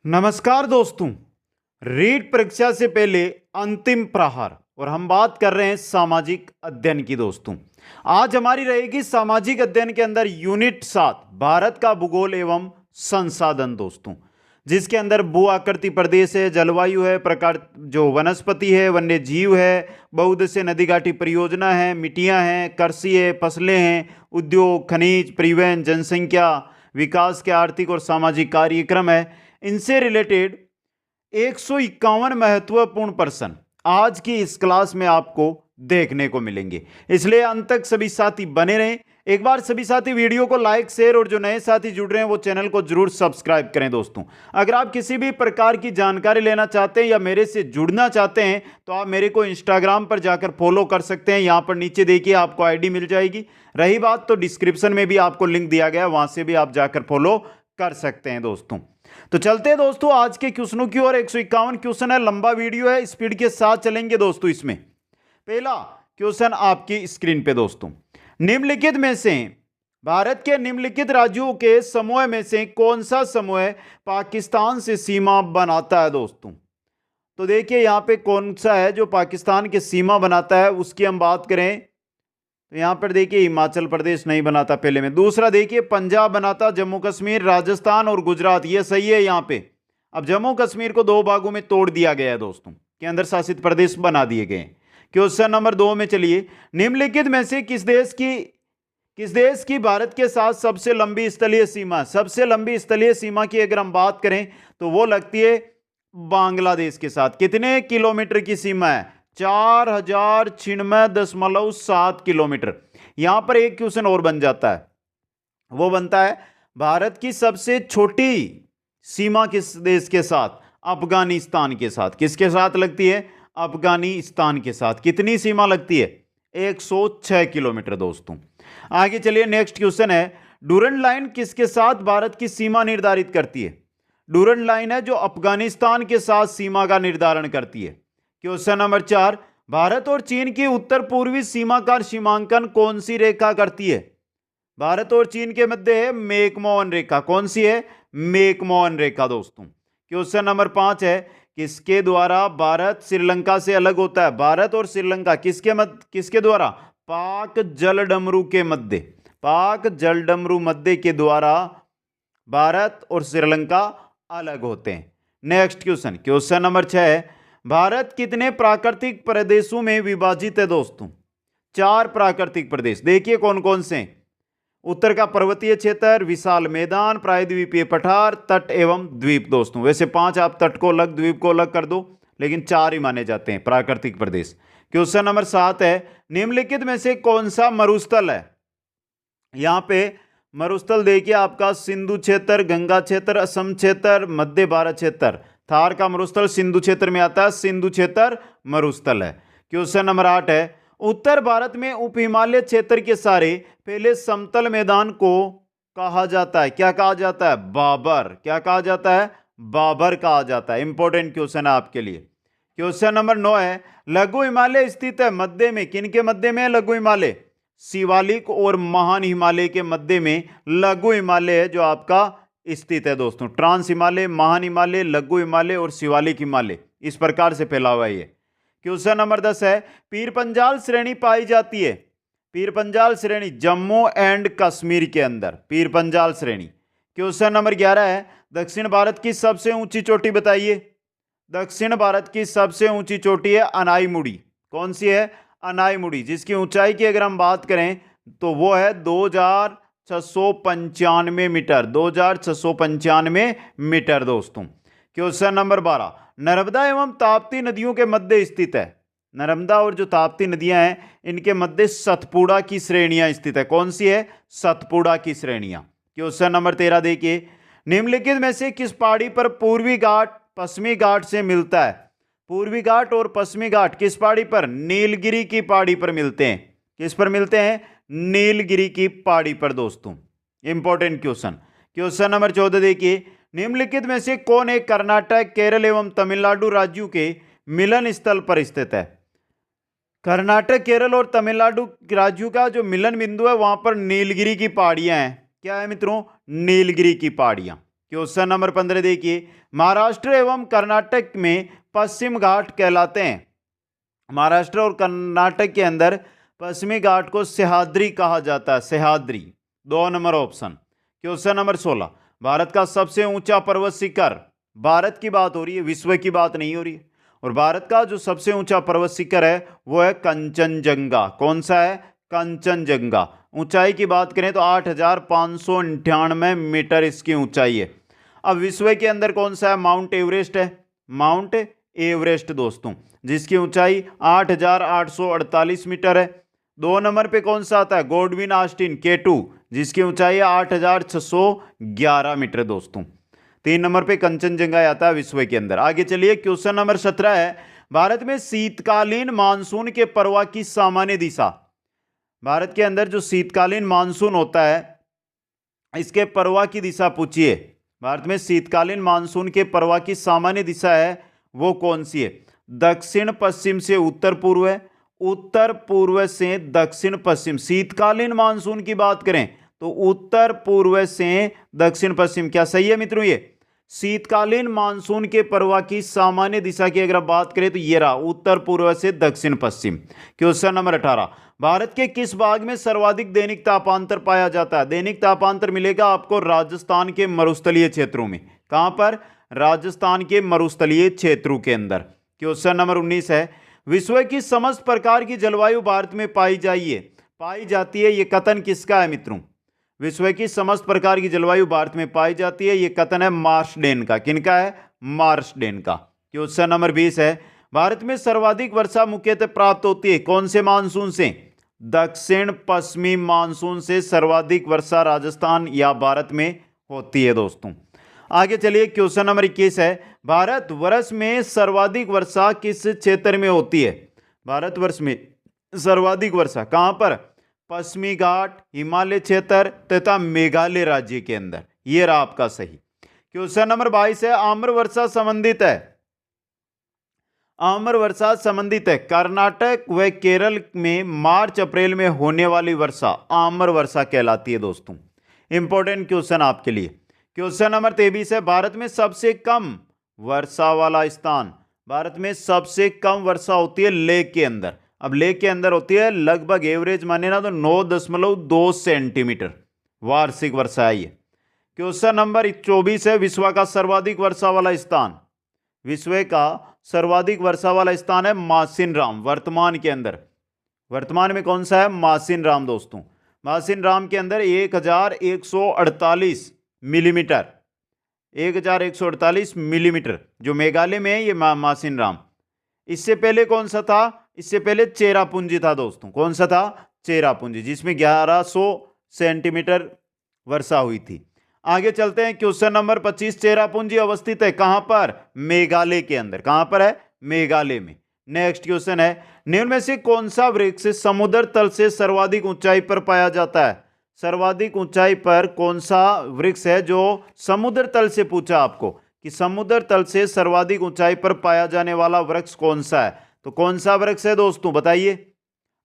नमस्कार दोस्तों। रीट परीक्षा से पहले अंतिम प्रहार और हम बात कर रहे हैं सामाजिक अध्ययन की। दोस्तों आज हमारी रहेगी सामाजिक अध्ययन के अंदर यूनिट 7 भारत का भूगोल एवं संसाधन। दोस्तों जिसके अंदर भू आकृति प्रदेश है, जलवायु है, प्रकार जो वनस्पति है, वन्य जीव है, बहुउद्देशीय नदी घाटी परियोजना है, मिट्टियां हैं, कृषि है, फसलें हैं, उद्योग, खनिज, परिवहन, जनसंख्या, विकास के आर्थिक और सामाजिक कार्यक्रम है। इनसे रिलेटेड 151 महत्वपूर्ण प्रश्न आज की इस क्लास में आपको देखने को मिलेंगे, इसलिए अंत तक सभी साथी बने रहें। एक बार सभी साथी वीडियो को लाइक, शेयर और जो नए साथी जुड़ रहे हैं वो चैनल को जरूर सब्सक्राइब करें। दोस्तों अगर आप किसी भी प्रकार की जानकारी लेना चाहते हैं या मेरे से जुड़ना चाहते हैं तो आप मेरे को इंस्टाग्राम पर जाकर फॉलो कर सकते हैं। यहां पर नीचे देखिए आपको आईडी मिल जाएगी। रही बात तो डिस्क्रिप्शन में भी आपको लिंक दिया गया, वहां से भी आप जाकर फॉलो कर सकते हैं। दोस्तों तो चलते हैं दोस्तों आज के क्वेश्चनों की ओर। 151 क्वेश्चन है, लंबा वीडियो है, स्पीड के साथ चलेंगे। दोस्तों इसमें पहला क्वेश्चन आपकी स्क्रीन पे। दोस्तों निम्नलिखित में से भारत के निम्नलिखित राज्यों के समूह में से कौन सा समूह पाकिस्तान से सीमा बनाता है? दोस्तों तो देखिए यहां पे कौन सा है जो पाकिस्तान के सीमा बनाता है, उसकी हम बात करें तो यहां पर देखिए हिमाचल प्रदेश नहीं बनाता पहले में। दूसरा देखिए पंजाब बनाता, जम्मू कश्मीर, राजस्थान और गुजरात, ये सही है यहां पे। अब जम्मू कश्मीर को दो भागों में तोड़ दिया गया है दोस्तों, केंद्र शासित प्रदेश बना दिए गए। क्वेश्चन नंबर 2 में चलिए, निम्नलिखित में से किस देश की भारत के साथ सबसे लंबी स्थलीय सीमा? सबसे लंबी स्थलीय सीमा की अगर हम बात करें तो वो लगती है बांग्लादेश के साथ। कितने किलोमीटर की सीमा है? 4096.7 किलोमीटर। यहां पर एक क्वेश्चन और बन जाता है, वो बनता है भारत की सबसे छोटी सीमा किस देश के साथ? अफगानिस्तान के साथ। किसके साथ लगती है? अफगानिस्तान के साथ। कितनी सीमा लगती है? 106 किलोमीटर। दोस्तों आगे चलिए, नेक्स्ट क्वेश्चन है, डूरंड लाइन किसके साथ भारत की सीमा निर्धारित करती है? डूरंड लाइन है जो अफगानिस्तान के साथ सीमा का निर्धारण करती है। क्वेश्चन नंबर 4, भारत और चीन की उत्तर पूर्वी सीमा का सीमांकन कौन सी रेखा करती है? भारत और चीन के मध्य है मैकमोहन रेखा। कौन सी है? मैकमोहन रेखा। दोस्तों क्वेश्चन नंबर 5 है, किसके द्वारा भारत श्रीलंका से अलग होता है? भारत और श्रीलंका किसके द्वारा? पाक जलडमरू के मध्य। पाक जलडमरू मध्य के द्वारा भारत और श्रीलंका अलग होते हैं। नेक्स्ट क्वेश्चन, क्वेश्चन नंबर 6 है, भारत कितने प्राकृतिक प्रदेशों में विभाजित है? दोस्तों 4 प्राकृतिक प्रदेश। देखिए कौन कौन से? उत्तर का पर्वतीय क्षेत्र, विशाल मैदान, प्रायद्वीपीय पठार, तट एवं द्वीप। दोस्तों वैसे 5 आप तट को अलग, द्वीप को अलग कर दो, लेकिन 4 ही माने जाते हैं प्राकृतिक प्रदेश। क्वेश्चन नंबर 7 है, निम्नलिखित में से कौन सा मरुस्थल है? यहां पे मरुस्थल देखिए आपका सिंधु क्षेत्र, गंगा क्षेत्र, असम क्षेत्र, मध्य भारत क्षेत्र। थार का मरुस्थल सिंधु क्षेत्र में आता है, सिंधु क्षेत्र मरुस्थल है। क्वेश्चन नंबर 8 है, उत्तर भारत में उप हिमालय क्षेत्र के सारे पहले समतल मैदान को कहा जाता है? क्या कहा जाता है? बाबर। क्या कहा जाता है? बाबर कहा जाता है। इंपॉर्टेंट क्वेश्चन है आपके लिए। क्वेश्चन नंबर 9 है, लघु हिमालय स्थित है मध्य में? किनके मध्य में है लघु हिमालय? शिवालिक और महान हिमालय के मध्य में लघु हिमालय है जो आपका स्थित है। दोस्तों ट्रांस हिमालय, महान हिमालय, लघु हिमालय और शिवालिक हिमालय, इस प्रकार से फैला हुआ है ये। क्वेश्चन नंबर 10 है, पीर पंजाल श्रेणी पाई जाती है? पीर पंजाल श्रेणी जम्मू एंड कश्मीर के अंदर, पीर पंजाल श्रेणी। क्वेश्चन नंबर 11 है, दक्षिण भारत की सबसे ऊंची चोटी बताइए। दक्षिण भारत की सबसे ऊंची चोटी है अनाईमुड़ी। कौन सी है? अनाईमुड़ी, जिसकी ऊंचाई की अगर हम बात करें तो वो है 2695 मीटर। 2695 मीटर। दोस्तों क्वेश्चन नंबर 12, नर्मदा एवं ताप्ती नदियों के मध्य स्थित है? नर्मदा और जो ताप्ती नदियां हैं इनके मध्य सतपुड़ा की श्रेणियां स्थित है। कौन सी है? सतपुड़ा की श्रेणियां। क्वेश्चन नंबर 13 देखिए, निम्नलिखित में से किस पहाड़ी पर पूर्वी घाट पश्चिमी घाट से मिलता है? पूर्वी घाट और पश्चिमी घाट किस पहाड़ी पर? नीलगिरी की पहाड़ी पर मिलते हैं। किस पर मिलते हैं? नीलगिरी की पहाड़ी पर। दोस्तों इंपॉर्टेंट क्वेश्चन। क्वेश्चन नंबर 14 देखिए, निम्नलिखित में से कौन एक कर्नाटक, केरल एवं तमिलनाडु राज्यों के मिलन स्थल पर स्थित है? कर्नाटक, केरल और तमिलनाडु राज्यों का जो मिलन बिंदु है वहां पर नीलगिरी की पहाड़ियां हैं। क्या है मित्रों? नीलगिरी की पहाड़ियां। क्वेश्चन नंबर 15 देखिए, महाराष्ट्र एवं कर्नाटक में पश्चिम घाट कहलाते हैं। महाराष्ट्र और कर्नाटक के अंदर पश्चिमी घाट को सह्याद्री कहा जाता है, Sahyadri. 2 number option. Question number 16, Bharat का सबसे ऊंचा पर्वत शिखर, भारत की बात हो रही है, विश्व की बात नहीं हो रही है, और भारत का जो सबसे ऊंचा पर्वत शिखर है वो है कंचनजंगा। कौन सा है? कंचनजंगा। ऊंचाई की बात करें तो 8,598 मीटर इसकी ऊंचाई है। अब विश्व के अंदर कौन सा है? माउंट एवरेस्ट है, माउंट एवरेस्ट दोस्तों, जिसकी ऊंचाई 8,848 मीटर है। 2 नंबर पे कौन सा आता है? गॉडविन ऑस्टिन K2, जिसकी ऊंचाई है 8,611 मीटर दोस्तों। 3 नंबर पे कंचनजंगा आता है विश्व के अंदर। आगे चलिए, क्वेश्चन नंबर 17 है, भारत में शीतकालीन मानसून के प्रवाह की सामान्य दिशा। भारत के अंदर जो शीतकालीन मानसून होता है इसके प्रवाह की दिशा पूछिए। भारत में शीतकालीन मानसून के प्रवाह की सामान्य दिशा है वो कौन सी है? दक्षिण पश्चिम से उत्तर पूर्व है, उत्तर पूर्व से दक्षिण पश्चिम। शीतकालीन मानसून की बात करें तो उत्तर पूर्व से दक्षिण पश्चिम। क्या सही है मित्रों? ये शीतकालीन मानसून के प्रवाह की सामान्य दिशा की अगर बात करें तो ये रहा, उत्तर पूर्व से दक्षिण पश्चिम। क्वेश्चन नंबर 18, भारत के किस भाग में सर्वाधिक दैनिक तापांतर पाया जाता है? दैनिक तापांतर मिलेगा आपको राजस्थान के मरुस्थलीय क्षेत्रों में। कहां पर? राजस्थान के मरुस्थलीय क्षेत्रों के अंदर। क्वेश्चन नंबर 19 है, विश्व की समस्त प्रकार की जलवायु भारत में पाई जाती है, ये कथन किसका है मित्रों? विश्व की समस्त प्रकार की जलवायु भारत में पाई जाती है, ये कथन है मार्शडेन का। किनका है? मार्शडेन का। क्वेश्चन नंबर 20 है, भारत में सर्वाधिक वर्षा मुख्यतः प्राप्त होती है कौन से मानसून से? दक्षिण पश्चिमी मानसून से सर्वाधिक वर्षा राजस्थान या भारत में होती है दोस्तों। आगे चलिए, क्वेश्चन नंबर 21 है, भारत वर्ष में सर्वाधिक वर्षा किस क्षेत्र में होती है? भारतवर्ष में सर्वाधिक वर्षा कहां पर? पश्चिमी घाट, हिमालय क्षेत्र तथा मेघालय राज्य के अंदर। यह रहा आपका सही। क्वेश्चन नंबर 22 है, आम्र वर्षा संबंधित है। आम्र वर्षा संबंधित है कर्नाटक व केरल में मार्च अप्रैल में होने वाली वर्षा आम्र वर्षा कहलाती है दोस्तों। इंपॉर्टेंट क्वेश्चन आपके लिए। क्वेश्चन नंबर 23 है, भारत में सबसे कम वर्षा वाला स्थान। भारत में सबसे कम वर्षा होती है लेह के अंदर। अब लेह के अंदर होती है लगभग एवरेज माने ना तो 9.2 सेंटीमीटर वार्षिक वर्षा है ये। क्वेश्चन नंबर 24 है, विश्व का सर्वाधिक वर्षा वाला स्थान। विश्व का सर्वाधिक वर्षा वाला स्थान है मासिनराम। वर्तमान के अंदर, वर्तमान में कौन सा है? मासिनराम दोस्तों। मासिनराम के अंदर 1148 मिलीमीटर, 1148 मिलीमीटर जो मेघालय में है, ये मासिनराम। इससे पहले कौन सा था? इससे पहले चेरापूंजी था दोस्तों। कौन सा था? चेरापूंजी, जिसमें 1100 सेंटीमीटर वर्षा हुई थी। आगे चलते हैं, क्वेश्चन नंबर 25, चेरापूंजी अवस्थित है कहां पर? मेघालय के अंदर। कहां पर है? मेघालय में। नेक्स्ट क्वेश्चन है, निम्न में से कौन सा वृक्ष समुद्र तल से सर्वाधिक ऊंचाई पर पाया जाता है? सर्वाधिक ऊंचाई पर कौन सा वृक्ष है जो समुद्र तल से पूछा आपको कि समुद्र तल से सर्वाधिक ऊंचाई पर पाया जाने वाला वृक्ष कौन सा है? तो कौन सा वृक्ष है दोस्तों? बताइए।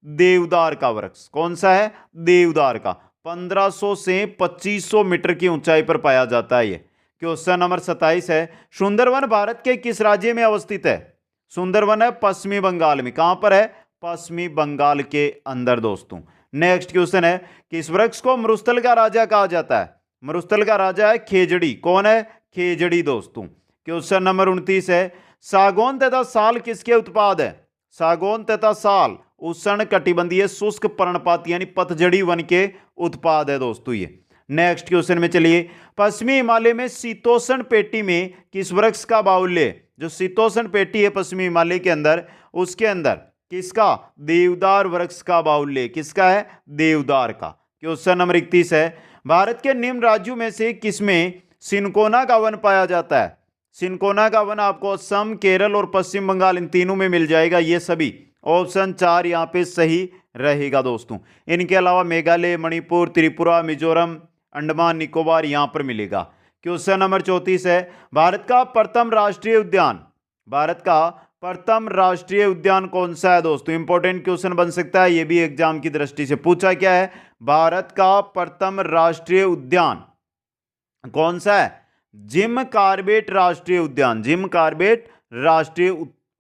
देवदार का वृक्ष। कौन सा है? देवदार का। 1500 से 2500 मीटर की ऊंचाई पर पाया जाता है ये। क्वेश्चन नंबर 27 है, सुंदरवन भारत के किस राज्य में अवस्थित है? सुंदरवन है पश्चिमी बंगाल में। कहां पर है? पश्चिमी बंगाल के अंदर दोस्तों। नेक्स्ट क्वेश्चन है, किस वृक्ष को मरुस्थल का राजा कहा जाता है? मरुस्थल का राजा है खेजड़ी। कौन है? खेजड़ी दोस्तों। क्वेश्चन नंबर 29 है, सागौन तथा साल किसके उत्पाद है? सागौन तथा साल उष्ण कटिबंधीय शुष्क पर्णपाती यानी पतझड़ी वन के उत्पाद है दोस्तों ये। नेक्स्ट क्वेश्चन में चलिए, पश्चिमी हिमालय में शीतोष्ण पेटी में किस वृक्ष का बाहुल्य? जो शीतोष्ण पेटी है पश्चिमी हिमालय के अंदर, उसके अंदर किसका? देवदार वृक्ष का बाहुल्य। किसका है? देवदार का। क्वेश्चन नंबर 31 है, भारत के निम्न राज्यों में से किसमें सिनकोना का वन पाया जाता है? सिनकोना का वन आपको असम, केरल और पश्चिम बंगाल इन तीनों में मिल जाएगा। ये सभी ऑप्शन 4 यहां पे सही रहेगा दोस्तों। इनके अलावा मेघालय, मणिपुर, त्रिपुरा, मिजोरम, अंडमान निकोबार यहां पर मिलेगा। क्वेश्चन नंबर 34 है, भारत का प्रथम राष्ट्रीय उद्यान। भारत का प्रथम राष्ट्रीय उद्यान कौन सा है दोस्तों? इंपॉर्टेंट क्वेश्चन बन सकता है, यह भी एग्जाम की दृष्टि से पूछा क्या है। भारत का प्रथम राष्ट्रीय उद्यान कौन सा है? जिम कॉर्बेट राष्ट्रीय उद्यान, जिम कॉर्बेट राष्ट्रीय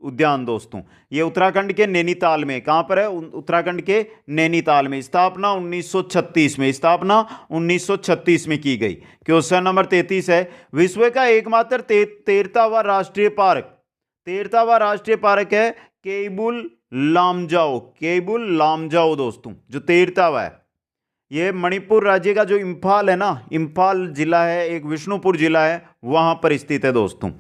उद्यान दोस्तों, ये उत्तराखंड के नैनीताल में, कहां पर है, उत्तराखंड के नैनीताल में। स्थापना 1936 में, स्थापना 1936 में की गई। क्वेश्चन नंबर 33 है, विश्व का एकमात्र 13वां राष्ट्रीय पार्क, 13वां राष्ट्रीय पार्क है केबुल लामजाओ, केबुल लामजाओ दोस्तों, जो 13वां है। ये मणिपुर राज्य का जो इंफाल है ना, इंफाल जिला है, एक विष्णुपुर जिला है, वहां पर स्थित है दोस्तों।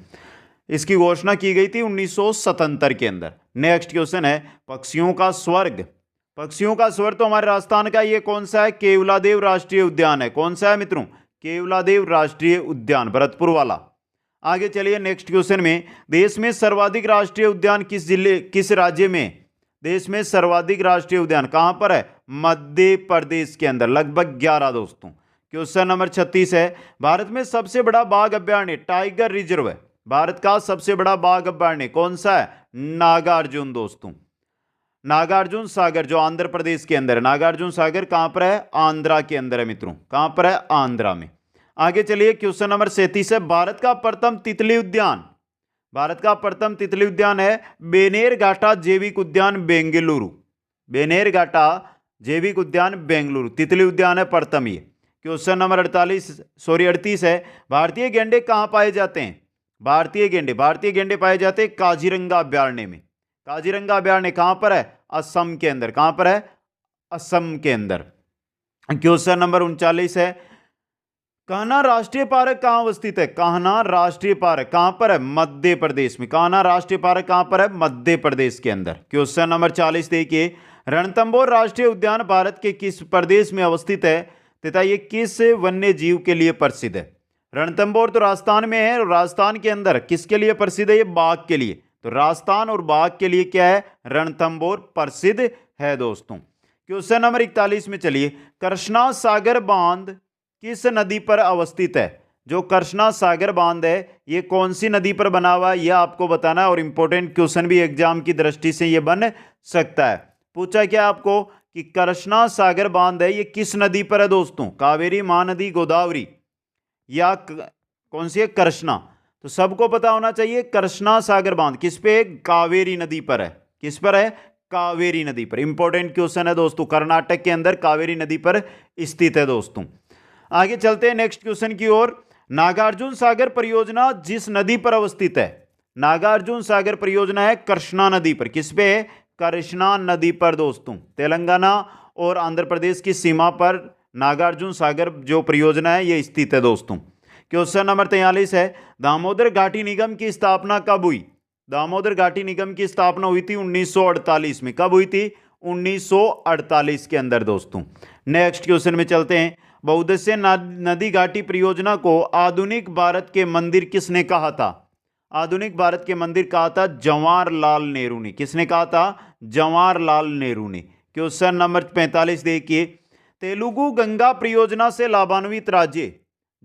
इसकी घोषणा की गई थी 1977 के अंदर। नेक्स्ट क्वेश्चन है, पक्षियों का स्वर्ग, पक्षियों का स्वर्ग तो हमारे राजस्थान का ये कौन सा है, केवलादेव राष्ट्रीय उद्यान है। कौन सा है मित्रों, केवलादेव राष्ट्रीय उद्यान, भरतपुर वाला। आगे चलिए नेक्स्ट क्वेश्चन में, देश में सर्वाधिक राष्ट्रीय उद्यान किस जिले, किस राज्य में, देश में सर्वाधिक राष्ट्रीय उद्यान कहां पर है, मध्य प्रदेश के अंदर, लगभग 11 दोस्तों। क्वेश्चन नंबर 36 है, भारत में सबसे बड़ा बाघ अभ्यारण्य टाइगर रिजर्व है, भारत का सबसे बड़ा बाघ अभ्यारण्य कौन सा है, नागार्जुन दोस्तों, नागार्जुन सागर, जो आंध्र प्रदेश के अंदर है। नागार्जुन सागर कहां पर है, आंध्रा के अंदर है मित्रों, कहां पर है, आंध्रा में। आगे चलिए क्वेश्चन नंबर 37 है, भारत का प्रथम तितली उद्यान, भारत का प्रथम तितली उद्यान है बेनेरघाटा जैविक उद्यान बेंगलुरु, बेनेरघाटा जैविक उद्यान बेंगलुरु, तितली उद्यान है प्रथम ये। क्वेश्चन नंबर 38 है, भारतीय गेंडे कहां पाए जाते हैं, भारतीय गेंडे पाए जाते हैं काजीरंगा अभ्यारण्य में, काजीरंगा अभ्यारण्य कहां पर है, असम के अंदर, कहां पर है, असम के अंदर। क्वेश्चन नंबर 39 है, कान्हा राष्ट्रीय पार्क कहां अवस्थित है, कान्हा राष्ट्रीय पार्क कहां पर है, मध्य प्रदेश में, कान्हा राष्ट्रीय पार्क कहां पर है, मध्य प्रदेश के अंदर। क्वेश्चन नंबर 40 देखिए, रणथंभौर राष्ट्रीय उद्यान भारत के किस प्रदेश में अवस्थित है तथा ये किस वन्य जीव के लिए प्रसिद्ध है। रणथंभौर तो राजस्थान में है, और राजस्थान के अंदर किसके लिए प्रसिद्ध है, ये बाघ के लिए। तो राजस्थान और बाघ के लिए क्या है, रणथंभौर प्रसिद्ध है दोस्तों। क्वेश्चन नंबर 41 में चलिए, कृष्णा सागर बांध किस नदी पर अवस्थित है, जो कृष्णा सागर बांध है ये कौन सी नदी पर बना हुआ है, यह आपको बताना है, और इंपॉर्टेंट क्वेश्चन भी एग्जाम की दृष्टि से यह बन सकता है। पूछा क्या आपको कि कृष्णा सागर बांध है ये किस नदी पर है दोस्तों, कावेरी, महानदी, गोदावरी, या कौन सी है, कृष्णा। तो सबको पता होना चाहिए कृष्णा सागर बांध किस पे, कावेरी नदी पर है, किस पर है, कावेरी नदी पर। इंपॉर्टेंट क्वेश्चन है दोस्तों, कर्नाटक के अंदर कावेरी नदी पर स्थित है दोस्तों। आगे चलते हैं नेक्स्ट क्वेश्चन की ओर, नागार्जुन सागर परियोजना जिस नदी पर अवस्थित है, नागार्जुन सागर परियोजना है कृष्णा नदी पर, किस पे है, कृष्णा नदी पर दोस्तों। तेलंगाना और आंध्र प्रदेश की सीमा पर नागार्जुन सागर जो परियोजना है ये स्थित है दोस्तों। क्वेश्चन नंबर 43 है, दामोदर घाटी निगम की स्थापना कब हुई, दामोदर घाटी निगम की स्थापना हुई थी 1948 में, कब हुई थी, 1948 के अंदर दोस्तों। नेक्स्ट क्वेश्चन में चलते हैं, बहुउद्देश्य नदी घाटी परियोजना को आधुनिक भारत के मंदिर किसने कहा था, आधुनिक भारत के मंदिर कहा था जवाहरलाल नेहरू ने, किसने कहा था, जवाहरलाल नेहरू ने। क्वेश्चन नंबर 45 देखिए, तेलुगु गंगा परियोजना से लाभान्वित राज्य,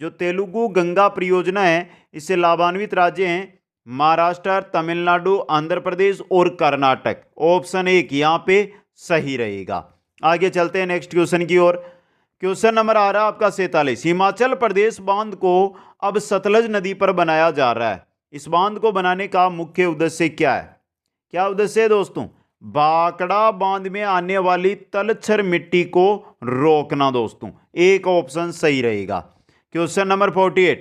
जो तेलुगु गंगा परियोजना है इससे लाभान्वित राज्य हैं महाराष्ट्र, तमिलनाडु, आंध्र प्रदेश और कर्नाटक। ऑप्शन 1 यहां पे सही रहेगा। आगे चलते हैं नेक्स्ट क्वेश्चन की ओर। क्वेश्चन नंबर आ रहा है आपका 47, हिमाचल प्रदेश बांध को अब सतलज नदी पर बनाया जा रहा है, इस बांध को बनाने का मुख्य उद्देश्य क्या है, क्या उद्देश्य है दोस्तों, भाखड़ा बांध में आने वाली तलछर मिट्टी को रोकना दोस्तों। एक ऑप्शन सही रहेगा। क्वेश्चन नंबर 48,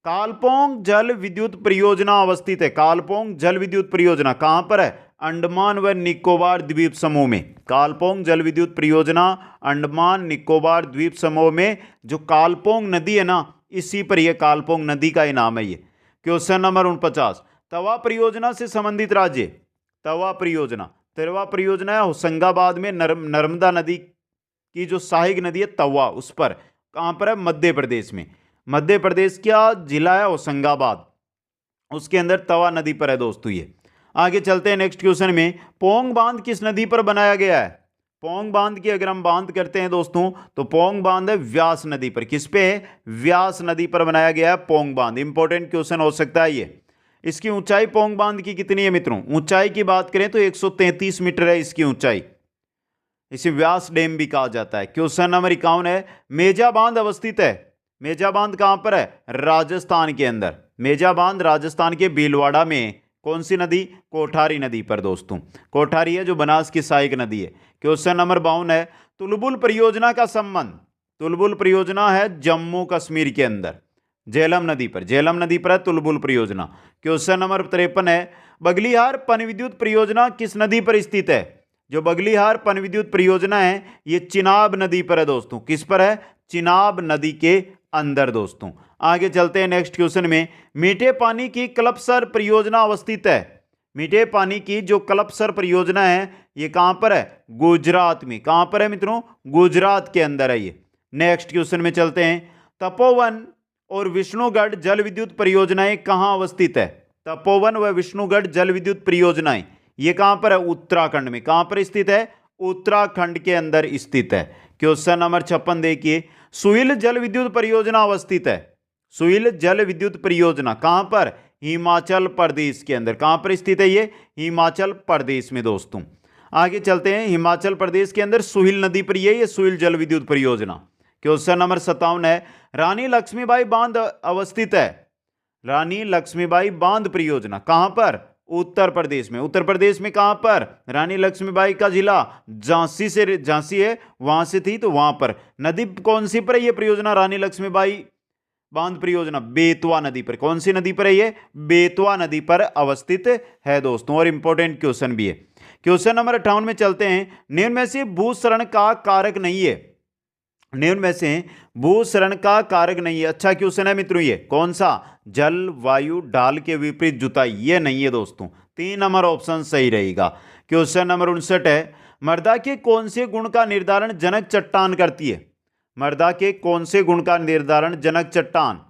कालपोंग जल विद्युत परियोजना अवस्थित है, कालपोंग जल विद्युत परियोजना कहां पर है, अंडमान व निकोबार द्वीप समूह में। कालपोंग जल विद्युत परियोजना अंडमान निकोबार द्वीप समूह में, जो कालपोंग नदी है ना इसी पर यह कालपोंग नदी का ही नाम है ये। क्वेश्चन नंबर 49, तवा परियोजना से संबंधित राज्य, तवा परियोजना, तवा परियोजना है होशंगाबाद में, नर्मदा नदी की जो सहायक नदी है तवा, उस पर कहां पर है, मध्य प्रदेश में। मध्य प्रदेश का जिला है होशंगाबाद, उसके अंदर तवा नदी पर है दोस्तों ये। आगे चलते हैं नेक्स्ट क्वेश्चन में, पोंग बांध किस नदी पर बनाया गया है, पोंग बांध की अगर हम बांध करते हैं दोस्तों तो पोंग बांध है व्यास नदी पर, किस पे है, व्यास नदी पर बनाया गया है पोंग बांध। इंपॉर्टेंट क्वेश्चन हो सकता है ये। इसकी ऊंचाई पोंग बांध की कितनी है मित्रों, ऊंचाई की बात करें तो 133 मीटर है इसकी ऊंचाई, इसे व्यास डैम भी कहा जाता है। क्वेश्चन नंबर 51 है, मेजा बांध अवस्थित है, मेजा बांध कहां पर है? राजस्थान के अंदर। मेजा बांध राजस्थान के भीलवाड़ा में। कौन सी नदी? कोठारी नदी पर दोस्तों। कोठारी है जो बनास की सहायक नदी है। क्वेश्चन नंबर 52 है, तुलबुल परियोजना का संबंध। तुलबुल परियोजना है जम्मू कश्मीर के अंदर, झेलम नदी पर। झेलम नदी पर है तुलबुल परियोजना। क्वेश्चन नंबर 53 है, बगलिहार पनविद्युत परियोजना किस नदी पर स्थित है? जो बगलिहार पनविद्युत परियोजना है ये चिनाब नदी पर है दोस्तों। किस पर है? चिनाब नदी के अंदर दोस्तों। आगे चलते हैं नेक्स्ट क्वेश्चन में। मीठे पानी की कल्पसर परियोजना अवस्थित है। मीठे पानी की जो कल्पसर परियोजना है ये कहां पर है? गुजरात में। कहां पर है मित्रों? गुजरात के अंदर है ये। नेक्स्ट क्वेश्चन में चलते हैं। तपोवन और विष्णुगढ़ जल विद्युत परियोजनाएं कहां अवस्थित है? तपोवन व विष्णुगढ़ जल विद्युत परियोजनाएं ये कहां पर है? उत्तराखंड में। कहां पर स्थित है? उत्तराखंड के अंदर स्थित है। क्वेश्चन नंबर 56 देखिए, सुइल जल विद्युत परियोजना अवस्थित है। सुइल जल विद्युत परियोजना कहां पर? हिमाचल प्रदेश के अंदर। कहां पर स्थित है ये? हिमाचल प्रदेश में दोस्तों। आगे चलते हैं। हिमाचल प्रदेश के अंदर सुहिल नदी पर ये सुहिल जल विद्युत परियोजना। क्वेश्चन नंबर 57 है, रानी लक्ष्मीबाई बांध अवस्थित है। रानी लक्ष्मीबाई बांध परियोजना कहां पर? उत्तर प्रदेश में। उत्तर प्रदेश में कहां पर? रानी लक्ष्मीबाई का जिला झांसी से, झांसी है वहां से थी तो वहां पर। नदी कौन सी पर है ये परियोजना? रानी लक्ष्मीबाई बांध परियोजना बेतवा नदी पर। कौन सी नदी पर है ये? बेतवा नदी पर अवस्थित है दोस्तों। और इंपॉर्टेंट क्वेश्चन भी है। क्वेश्चन नंबर 58 में चलते हैं। निम्न में से भूसरण का कारक नहीं है। निम्न में से भूसरण का कारक नहीं है। अच्छा क्वेश्चन है मित्रों ये। कौन सा? जल वायु ढाल के विपरीत जुताई, ये नहीं है दोस्तों। 3 नंबर ऑप्शन सही रहेगा। क्वेश्चन नंबर 59 है, मृदा के कौन से गुण का निर्धारण जनक चट्टान करती है? मृदा के कौन से गुण का निर्धारण जनक चट्टान?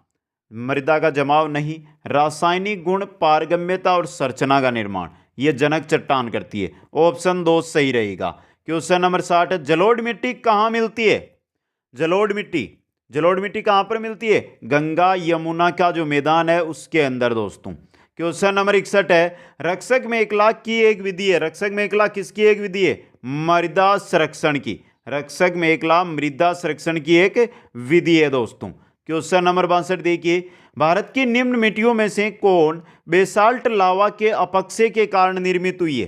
मृदा का जमाव नहीं, रासायनिक गुण, पारगम्यता और संरचना का निर्माण ये जनक चट्टान करती है। ऑप्शन 2 सही रहेगा। क्वेश्चन नंबर 60 है, जलोढ़ मिट्टी कहां मिलती है? जलोढ़ मिट्टी, जलोढ़ मिट्टी कहां पर मिलती है? गंगा यमुना का जो मैदान है उसके अंदर दोस्तों। क्वेश्चन नंबर 61 है, रक्षक मेखला की एक विधि है। रक्षक मेखला किसकी एक विधि है? मृदा संरक्षण की। रक्षक मेखला मृदा संरक्षण की एक विधि है दोस्तों। क्वेश्चन नंबर 62 देखिए, भारत की निम्न मिट्टियों में से कौन बेसाल्ट लावा के अपक्षय के कारण निर्मित हुई है?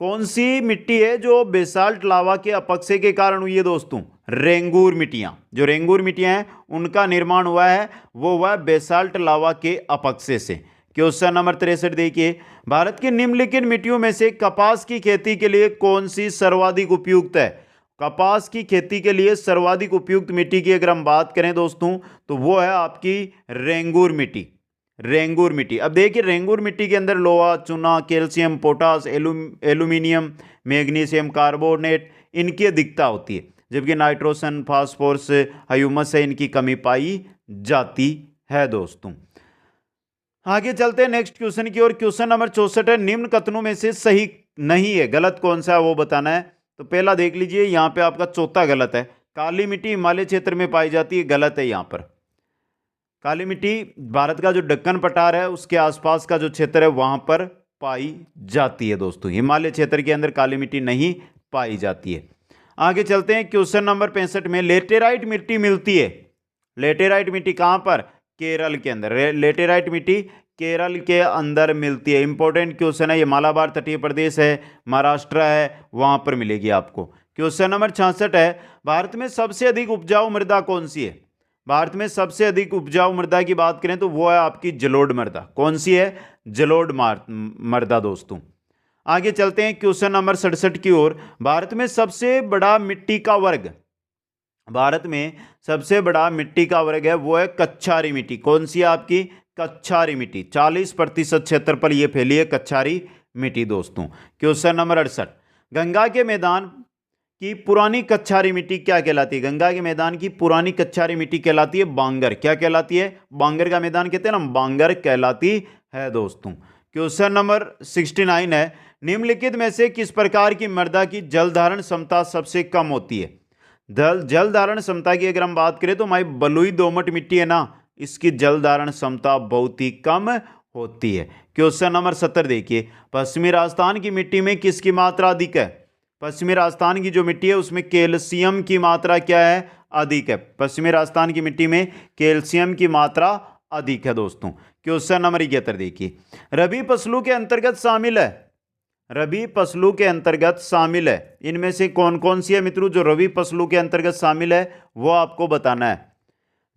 कौन सी मिट्टी है जो बेसाल्ट लावा के अपक्षय के कारण हुई है दोस्तों? रेंगूर मिट्टियां। जो रेंगूर मिट्टियां हैं उनका निर्माण हुआ है वो हुआ बेसाल्ट लावा के अपक्षय से। क्वेश्चन नंबर 63 देखिए, भारत की निम्नलिखित मिट्टियों में से कपास की खेती के लिए कौन सी सर्वाधिक उपयुक्त है? कपास की खेती के लिए सर्वाधिक उपयुक्त मिट्टी की अगर हम बात करें दोस्तों तो वो है आपकी रेंगूर मिट्टी। रेंगूर मिट्टी। अब देखिए रेंगूर मिट्टी के अंदर लोहा, चूना, calcium, potash, aluminium, magnesium carbonate इनकी अधिकता होती है, जबकि नाइट्रोजन, फास्फोरस, ह्यूमस है इनकी कमी पाई जाती है दोस्तों। आगे चलते हैं नेक्स्ट क्वेश्चन की ओर। क्वेश्चन नंबर 64 है, निम्न कथनों में से सही नहीं है, गलत कौन सा है वो बताना है। तो पहला देख लीजिए, यहां पे आपका चौथा गलत है। काली मिट्टी हिमालय क्षेत्र में पाई जाती है, गलत है। यहां पर काली मिट्टी भारत का जो दक्कन पठार है उसके आसपास का जो क्षेत्र है वहां पर पाई जाती है दोस्तों। हिमालय क्षेत्र के अंदर काली मिट्टी नहीं पाई जाती है। आगे चलते हैं क्वेश्चन नंबर 65 में, लेटेराइट मिट्टी मिलती है। लेटेराइट मिट्टी कहां पर? केरल के अंदर। लेटेराइट मिट्टी केरल के अंदर मिलती है। इंपॉर्टेंट क्वेश्चन है ये। मालाबार तटीय प्रदेश है, महाराष्ट्र है, वहां पर मिलेगी आपको। क्वेश्चन नंबर 66 है, भारत में सबसे अधिक उपजाऊ मृदा कौन सी है? भारत में सबसे अधिक उपजाऊ मृदा की बात करें तो वो है आपकी जलोढ़ मृदा। कौन सी है? जलोढ़ मृदा दोस्तों। आगे चलते हैं क्वेश्चन नंबर 67 की ओर। भारत में सबसे बड़ा मिट्टी का वर्ग, भारत में सबसे बड़ा मिट्टी का वर्ग है वो है कच्छारी मिट्टी। कौन सी है आपकी? कच्छारी मिट्टी। 40% क्षेत्रफल ये फैली है कच्छारी मिट्टी दोस्तों। क्वेश्चन नंबर 68, गंगा के मैदान की पुरानी कच्छारी मिट्टी क्या कहलाती है? गंगा के मैदान की पुरानी कच्छारी मिट्टी कहलाती है बांगर। क्या कहलाती है? बांगर का मैदान कहते हैं ना, बांगर कहलाती है दोस्तों। क्वेश्चन नंबर 69 है, निम्नलिखित में से किस प्रकार की मृदा की जल धारण क्षमता सबसे कम होती है? जल धारण क्षमता की अगर हम बात करें तो हमारी बलुई दोमट मिट्टी है ना, इसकी जल धारण क्षमता बहुत ही कम होती है। क्वेश्चन नंबर 70 देखिए, पश्चिमी राजस्थान की मिट्टी में किसकी मात्रा अधिक है? पश्चिमी राजस्थान की जो मिट्टी है उसमें कैल्शियम की मात्रा क्या है? अधिक है। पश्चिमी राजस्थान की मिट्टी में कैल्शियम की मात्रा अधिक है दोस्तों। क्वेश्चन नंबर 71 देखिए, रबी फसलों के अंतर्गत शामिल है, रबी फसलों के अंतर्गत शामिल है, इनमें से कौन कौन सी है मित्रों जो रबी फसलों के अंतर्गत शामिल है वो आपको बताना है।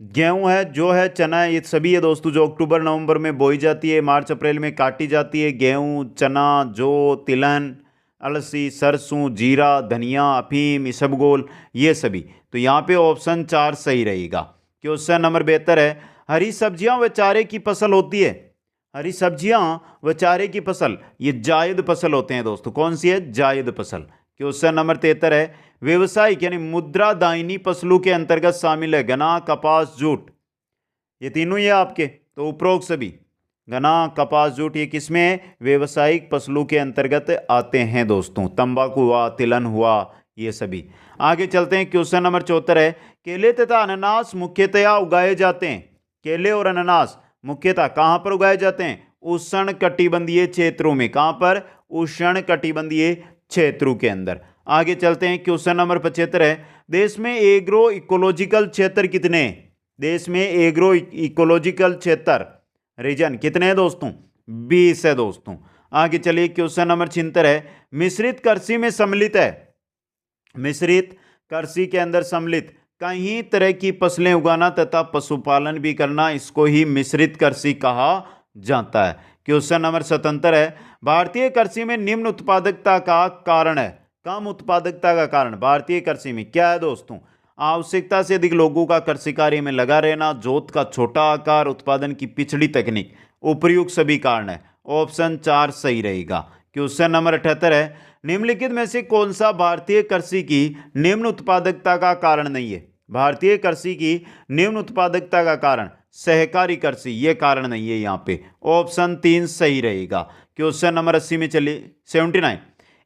गेहूं है, जो है, चना है, ये सभी है दोस्तों जो अक्टूबर नवंबर में बोई जाती है, मार्च अप्रैल में काटी जाती है। गेहूं, चना, जौ, तिलहन, अलसी, सरसों, जीरा, धनिया, अफीम, इसबगोल, ये सभी। तो यहाँ पे ऑप्शन 4 सही रहेगा। क्वेश्चन नंबर 72 है, हरी सब्जियां व चारे की फसल होती है, हरी सब्जियां व चारे की फसल, ये जायद फसल होते हैं दोस्तों। कौन सी है? जायद फसल। क्वेश्चन नंबर 73 है, व्यवसायिक यानी मुद्रा दायनी फसलों के अंतर्गत शामिल है गन्ना, कपास, जूट, ये तीनों ही है आपके। तो उपरोक्त सभी गन्ना, कपास, जूट ये किसमें है? व्यवसायिक फसलों के अंतर्गत आते हैं दोस्तों। तंबाकू हुआ, तिलहन हुआ, ये सभी। आगे चलते हैं। क्वेश्चन नंबर 74 है, केले तथा अनानास मुख्यतया उगाए जाते हैं, केले और अनानास मुख्यतः कहां पर उगाए जाते हैं? उष्ण कटिबंधीय क्षेत्रों में। कहां पर? उष्ण कटिबंधीय क्षेत्रों के अंदर। आगे चलते हैं। क्वेश्चन नंबर 75 है, देश में एग्रो इकोलॉजिकल क्षेत्र कितने हैं? देश में एग्रो इकोलॉजिकल क्षेत्र रीजन कितने हैं दोस्तों? 20 है दोस्तों। आगे चलिए। क्वेश्चन नंबर 76 है, मिश्रित कृषि में सम्मिलित है, मिश्रित कृषि के अंदर सम्मिलित कई तरह की फसलें उगाना तथा पशुपालन भी करना, इसको ही मिश्रित कृषि कहा जाता है। क्वेश्चन नंबर 77 है, भारतीय कृषि में निम्न उत्पादकता का कारण है, कम उत्पादकता का कारण भारतीय कृषि में क्या है दोस्तों? आवश्यकता से अधिक लोगों का कृषि कार्य में लगा रहना, जोत का छोटा आकार, उत्पादन की पिछड़ी तकनीक, उपर्युक्त सभी कारण है। ऑप्शन 4 सही रहेगा। क्वेश्चन नंबर 78 है, निम्नलिखित में से कौन सा भारतीय कृषि की निम्न उत्पादकता का कारण नहीं है? भारतीय कृषि की निम्न उत्पादकता का कारण सहकारी कृषि, ये कारण नहीं है यहाँ पे। ऑप्शन 3 सही रहेगा। क्वेश्चन नंबर 80 में चलिए। 79,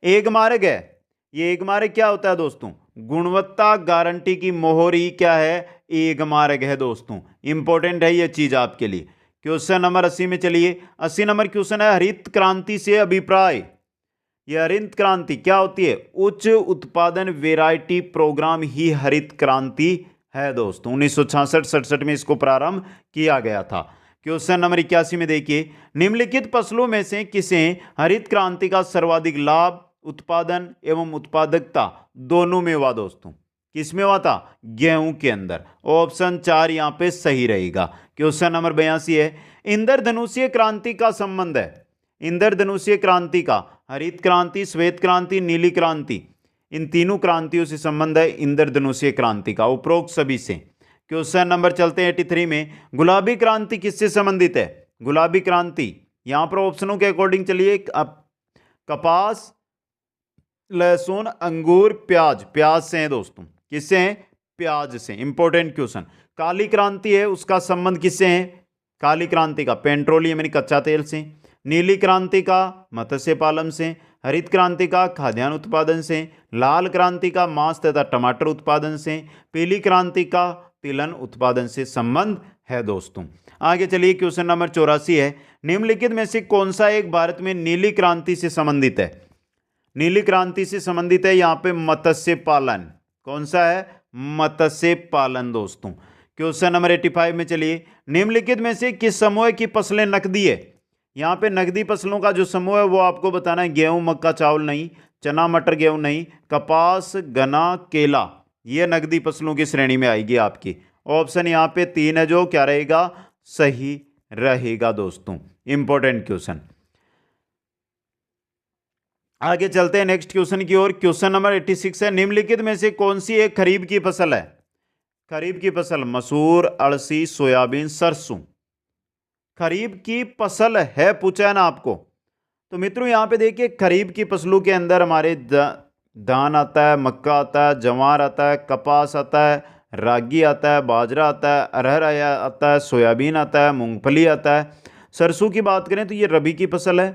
एक मार्ग है, ये एक मार्ग क्या होता है दोस्तों? गुणवत्ता गारंटी की मोहर ही क्या है? एक मार्ग है दोस्तों। इंपॉर्टेंट है ये चीज आपके लिए। क्वेश्चन नंबर 80 में चलिए। 80 नंबर क्वेश्चन है, हरित क्रांति से अभिप्राय, यह हरित क्रांति क्या होती है? उच्च उत्पादन वैरायटी प्रोग्राम ही हरित क्रांति है दोस्तों। 1966-67 में इसको प्रारंभ किया गया था। क्वेश्चन नंबर 81 में देखिए, निम्नलिखित फसलों में से किसे हरित क्रांति का सर्वाधिक लाभ उत्पादन एवं उत्पादकता दोनों में हुआ दोस्तों? किसमें हुआ था? गेहूं के अंदर। ऑप्शन 4 यहां पे सही रहेगा। क्वेश्चन नंबर 82 है, इंद्रधनुषीय क्रांति का संबंध है, इंद्रधनुषीय क्रांति का हरित क्रांति, श्वेत क्रांति, नीली क्रांति, इन तीनों क्रांतियों से संबंध है इंद्रधनुषीय क्रांति का, उपरोक्त सभी से। क्वेश्चन नंबर चलते हैं 83 में, गुलाबी क्रांति किससे संबंधित है? गुलाबी क्रांति यहां पर ऑप्शनों के अकॉर्डिंग चलिए, कपास, लहसुन, अंगूर, प्याज, प्याज से है दोस्तों। किससे हैं? प्याज से। Important question. काली क्रांति है, उसका संबंध किससे है? काली क्रांति का पेट्रोलियम यानी कच्चा तेल से। नीली क्रांति का मत्स्य पालन से। हरित क्रांति का खाद्यान्न उत्पादन से। लाल क्रांति का मांस तथा टमाटर उत्पादन से। पीली क्रांति का तिलहन उत्पादन से संबंध है दोस्तों। आगे चलिए। क्वेश्चन नंबर 84 है, निम्नलिखित में से कौन सा एक भारत में नीली क्रांति से संबंधित है? नीली क्रांति से संबंधित है यहाँ पे मत्स्य पालन। कौन सा है? मत्स्य पालन दोस्तों। क्वेश्चन नंबर 85 में चलिए, निम्नलिखित में से किस समूह की फसलें नकदी है? यहाँ पे नकदी फसलों का जो समूह है वो आपको बताना है। गेहूं, मक्का, चावल नहीं, चना, मटर, गेहूं नहीं, कपास, गन्ना, केला, ये नकदी फसलों की श्रेणी में आएगी आपकी। ऑप्शन यहाँ पे 3 है जो क्या रहेगा? सही रहेगा दोस्तों। Important question. आगे चलते हैं नेक्स्ट क्वेश्चन की ओर। क्वेश्चन नंबर 86 है, निम्नलिखित में से कौन सी एक खरीफ की फसल है? खरीफ की फसल मसूर, अलसी, सोयाबीन, सरसों, खरीफ की फसल है, पूछा है ना आपको। तो मित्रों यहाँ पे देखिए, खरीफ की फसलों के अंदर हमारे धान आता है, मक्का आता है, जवार आता है, कपास आता है, रागी आता है, बाजरा आता है, अरहर आता है, सोयाबीन आता है, मूंगफली आता है। सरसों की बात करें तो ये रबी की फसल है।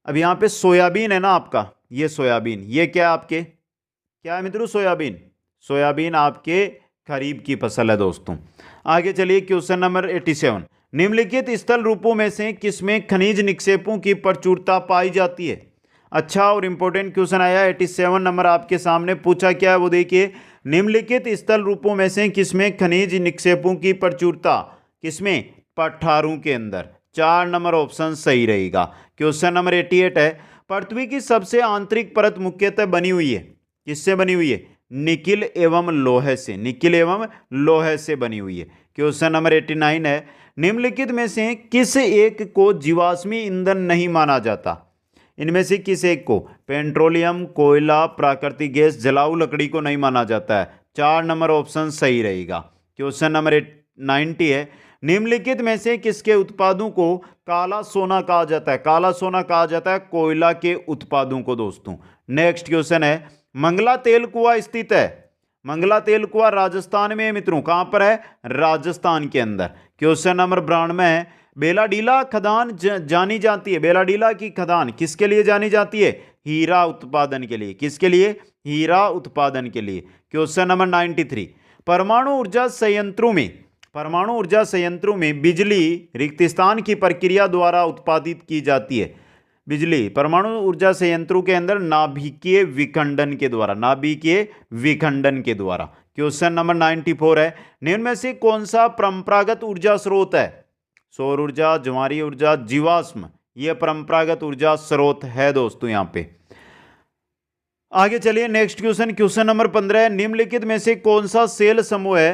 अब यहाँ पे सोयाबीन है ना आपका, ये सोयाबीन, ये क्या है आपके? क्या है मित्रों? सोयाबीन। सोयाबीन आपके खरीफ की फसल है दोस्तों। आगे चलिए। क्वेश्चन नंबर 87, निम्नलिखित स्थल रूपों में से किसमें खनिज निक्षेपों की प्रचुरता पाई जाती है? अच्छा और इंपॉर्टेंट क्वेश्चन आया 87 नंबर आपके सामने। पूछा क्या है वो देखिए, निम्नलिखित स्थल रूपों में से किसमें खनिज निक्षेपों की प्रचुरता, किसमें, पठारों के अंदर। 4 नंबर ऑप्शन सही रहेगा। क्वेश्चन नंबर 88 है, पृथ्वी की सबसे आंतरिक परत मुख्यतः बनी हुई है, किससे बनी हुई है, निकिल एवं लोहे से, निकिल एवं लोहे से बनी हुई है। क्वेश्चन नंबर 89 है, निम्नलिखित में से किस एक को जीवाश्मी ईंधन नहीं माना जाता, इनमें से किस एक को, पेट्रोलियम, कोयला, प्राकृतिक गैस, जलाऊ लकड़ी को नहीं माना जाता है। 4 नंबर ऑप्शन सही रहेगा। क्वेश्चन नंबर 90 है, निम्नलिखित में से किसके उत्पादों को काला सोना कहा जाता है, काला सोना कहा जाता है कोयला के उत्पादों को दोस्तों। नेक्स्ट क्वेश्चन है, मंगला तेल कुआं स्थित है, मंगला तेल कुआं राजस्थान में है मित्रों, कहां पर है, राजस्थान के अंदर। क्वेश्चन नंबर 92 है, बेलाडीला खदान जानी जाती है, बेलाडीला की खदान किसके लिए जानी जाती है, हीरा उत्पादन के लिए, किसके लिए, हीरा उत्पादन के लिए। क्वेश्चन नंबर 93, परमाणु ऊर्जा संयंत्रों में, परमाणु ऊर्जा संयंत्रों में बिजली रिक्त स्थान की प्रक्रिया द्वारा उत्पादित की जाती है, बिजली परमाणु ऊर्जा संयंत्रों के अंदर नाभिकीय विखंडन के द्वारा, नाभिकीय विखंडन के द्वारा। क्वेश्चन नंबर 94 है, निम्न में से कौन सा परंपरागत ऊर्जा स्रोत है, सौर ऊर्जा, ज्वारीय ऊर्जा, जीवाश्म, यह परंपरागत ऊर्जा स्रोत है दोस्तों। यहां पे आगे चलिए नेक्स्ट क्वेश्चन, क्वेश्चन नंबर 15 है, निम्नलिखित में से कौन सा सेल समूह है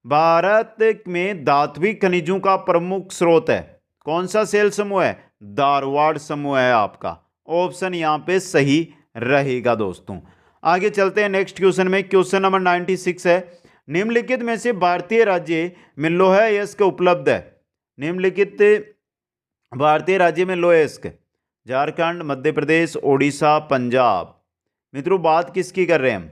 भारत में धात्विक खनिजों का प्रमुख स्रोत है, कौन सा सेल समूह है, धारवाड़ समूह है आपका, ऑप्शन यहां पे सही रहेगा दोस्तों। आगे चलते हैं नेक्स्ट क्वेश्चन में, क्वेश्चन नंबर 96 है, निम्नलिखित में से भारतीय राज्य में लौह अयस्क उपलब्ध है, निम्नलिखित भारतीय राज्य में लौह अयस्क, झारखंड, मध्य प्रदेश, ओडिशा, पंजाब। मित्रों बात किसकी कर रहे हैं हम,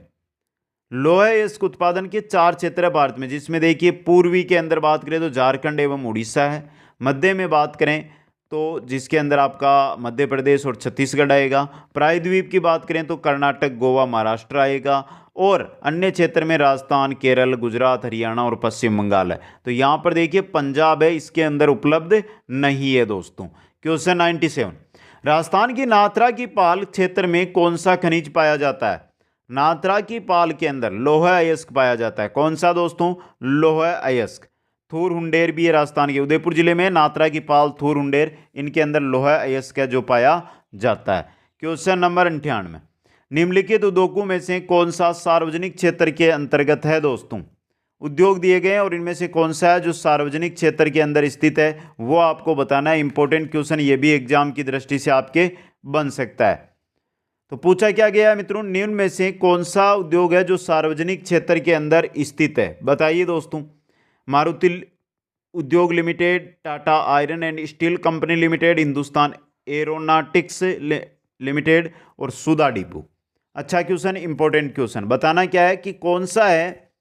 लौह अयस्क उत्पादन के 4 क्षेत्र है भारत में, जिसमें देखिए पूर्वी के अंदर बात करें तो झारखंड एवं उड़ीसा है, मध्य में बात करें तो जिसके अंदर आपका मध्य प्रदेश और छत्तीसगढ़ आएगा, प्रायद्वीप की बात करें तो कर्नाटक, गोवा, महाराष्ट्र आएगा, और अन्य क्षेत्र में राजस्थान, केरल, गुजरात, हरियाणा और पश्चिम बंगाल है। तो यहां पर देखिए पंजाब है, इसके अंदर उपलब्ध नहीं है दोस्तों। क्वेश्चन 97, राजस्थान की नाथरा की पाल क्षेत्र में कौन सा खनिज पाया जाता है, नाथरा की पाल के अंदर लौह अयस्क पाया जाता है, कौन सा दोस्तों, लौह अयस्क। थूर हुंडेर भी है राजस्थान के उदयपुर जिले में, नाथरा की पाल, थूर हुंडेर, इनके अंदर लौह अयस्क है जो पाया जाता है। क्वेश्चन नंबर 98, निम्नलिखित उद्योगों में से कौन सा सार्वजनिक क्षेत्र के अंतर्गत है दोस्तों, उद्योग दिए गए हैं और इनमें से कौन सा है जो सार्वजनिक क्षेत्र के अंदर स्थित है, वो आपको बताना है। इंपॉर्टेंट क्वेश्चन ये भी एग्जाम की दृष्टि से आपके बन सकता है। तो पूछा क्या गया है मित्रों, निम्न में से कौन सा उद्योग है जो सार्वजनिक क्षेत्र के अंदर स्थित है, बताइए दोस्तों। मारुति उद्योग limited, Tata iron and steel company limited, Hindustan aeronautics limited और सुधा डिपो। अच्छा क्वेश्चन, इंपॉर्टेंट क्वेश्चन, बताना क्या है कि कौन सा है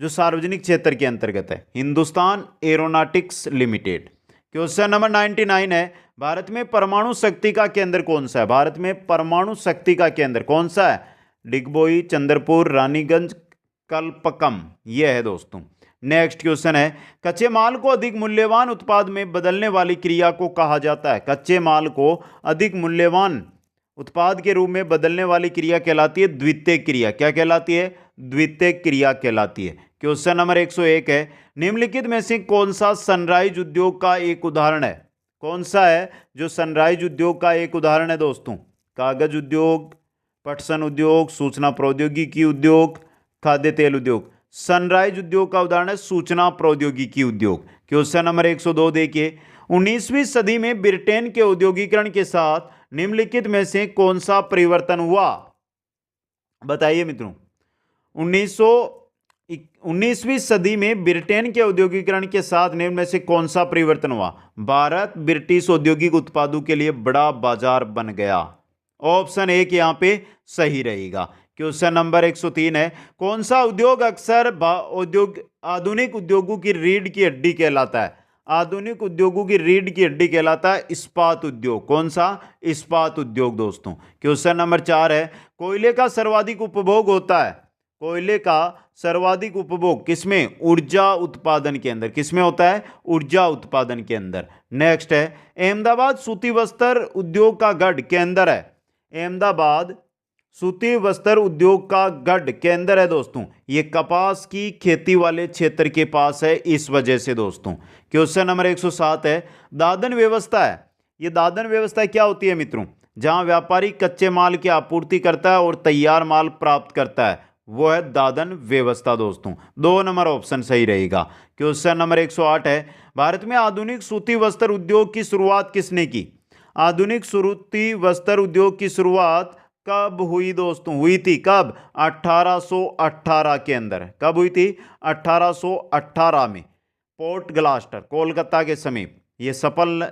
जो सार्वजनिक क्षेत्र के अंतर्गत है, Hindustan aeronautics limited. Question number 99 है, भारत में परमाणु शक्ति का केंद्र कौन सा है, भारत में परमाणु शक्ति का केंद्र कौन सा है, डिगबोई, चंद्रपुर, रानीगंज, कल्पकम, यह है दोस्तों। नेक्स्ट क्वेश्चन है, कच्चे माल को अधिक मूल्यवान उत्पाद में बदलने वाली क्रिया को कहा जाता है, कच्चे माल को अधिक मूल्यवान उत्पाद के रूप में बदलने वाली क्रिया कहलाती है द्वितीयक क्रिया, क्या कहलाती है, द्वितीयक क्रिया कहलाती है। क्वेश्चन नंबर 101 है, निम्नलिखित में से कौन सा सनराइज उद्योग का एक उदाहरण है, कौन सा है जो सनराइज उद्योग का एक उदाहरण है दोस्तों, कागज उद्योग, पटसन उद्योग, सूचना प्रौद्योगिकी उद्योग, खाद्य तेल उद्योग। सनराइज उद्योग का उदाहरण है सूचना प्रौद्योगिकी उद्योग। क्वेश्चन नंबर 102 देखिए, 19वीं सदी में ब्रिटेन के औद्योगिकरण के साथ निम्नलिखित में से कौन सा परिवर्तन हुआ, बताइए मित्रों। 19वीं सदी में ब्रिटेन के औद्योगिकरण के साथ निम्न में से कौन सा परिवर्तन हुआ, भारत ब्रिटिश औद्योगिक उत्पादों के लिए बड़ा बाजार बन गया, ऑप्शन एक यहां पे सही रहेगा। क्वेश्चन नंबर 103 है, कौन सा उद्योग अक्सर आधुनिक उद्योगों की रीढ़ की हड्डी कहलाता है, आधुनिक उद्योगों की रीढ़ की हड्डी कहलाता है इस्पात उद्योग, कौन सा, इस्पात उद्योग दोस्तों। क्वेश्चन नंबर 4 है, कोयले का सर्वाधिक उपभोग होता है, कोयले का सर्वाधिक उपभोग किसमें, ऊर्जा उत्पादन के अंदर, किसमें होता है, ऊर्जा उत्पादन के अंदर। नेक्स्ट है, अहमदाबाद सूती वस्त्र उद्योग का गढ़ के अंदर है, अहमदाबाद सूती वस्त्र उद्योग का गढ़ केंद्र है दोस्तों, ये कपास की खेती वाले क्षेत्र के पास है, इस वजह से दोस्तों। क्वेश्चन नंबर 107 है, दादन व्यवस्था है। ये दादन व्यवस्था क्या होती है मित्रों? जहां व्यापारी कच्चे माल की आपूर्ति करता है और तैयार माल प्राप्त करता है, वो है दादन व्यवस्था दोस्तों। 2 नंबर ऑप्शन सही रहेगा। क्वेश्चन नंबर 108 है, भारत में आधुनिक सूती वस्त्र उद्योग की शुरुआत किसने की? आधुनिक सूती वस्त्र उद्योग की शुरुआत कब हुई दोस्तों? हुई थी कब? 1818 के अंदर। कब हुई थी? 1818 में, पोर्ट ग्लास्टर, कोलकाता के समीप। ये सफल,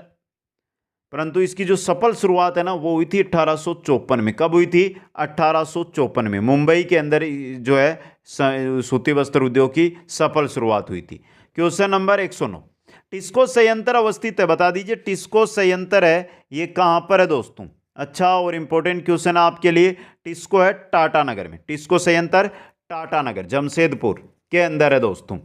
परंतु इसकी जो सफल शुरुआत है ना, वो हुई थी 1854 में। कब हुई थी? 1854 में, मुंबई के अंदर जो है सूती वस्त्र उद्योग की सफल शुरुआत हुई थी। क्वेश्चन नंबर 109, टिस्को संयंत्र अवस्थित है, बता दीजिए टिस्को संयंत्र है ये कहां पर है दोस्तों? अच्छा और इंपॉर्टेंट क्वेश्चन आपके लिए, टिस्को है टाटा नगर में। टिस्को संयंत्र टाटा नगर जमशेदपुर के अंदर है दोस्तों।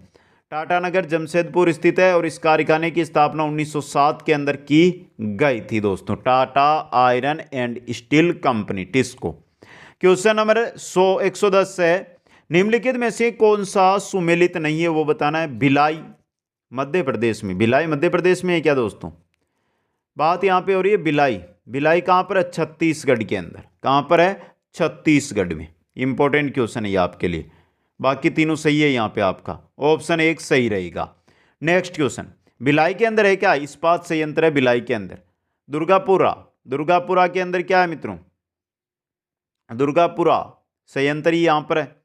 टाटा नगर जमशेदपुर स्थित है और इस कारखाने की स्थापना 1907 के अंदर की गई थी दोस्तों। Tata iron and steel company, TISCO. Question number 110 है, निम्नलिखित में से कौन सा सुमेलित नहीं है, वो बताना है। भिलाई मध्य प्रदेश में, भिलाई मध्य प्रदेश में है क्या दोस्तों? बात यहां पे हो रही है भिलाई। भिलाई कहां पर है? छत्तीसगढ़ के अंदर। कहां पर है? छत्तीसगढ़ में। इंपॉर्टेंट क्वेश्चन है ये आपके लिए। बाकी तीनों सही है यहां पे, आपका ऑप्शन 1 सही रहेगा। नेक्स्ट क्वेश्चन, भिलाई के अंदर है क्या? इस्पात संयंत्र है भिलाई के अंदर। दुर्गापुरा, दुर्गापुरा के अंदर क्या है मित्रों? दुर्गापुरा संयंत्र ही यहां पर है।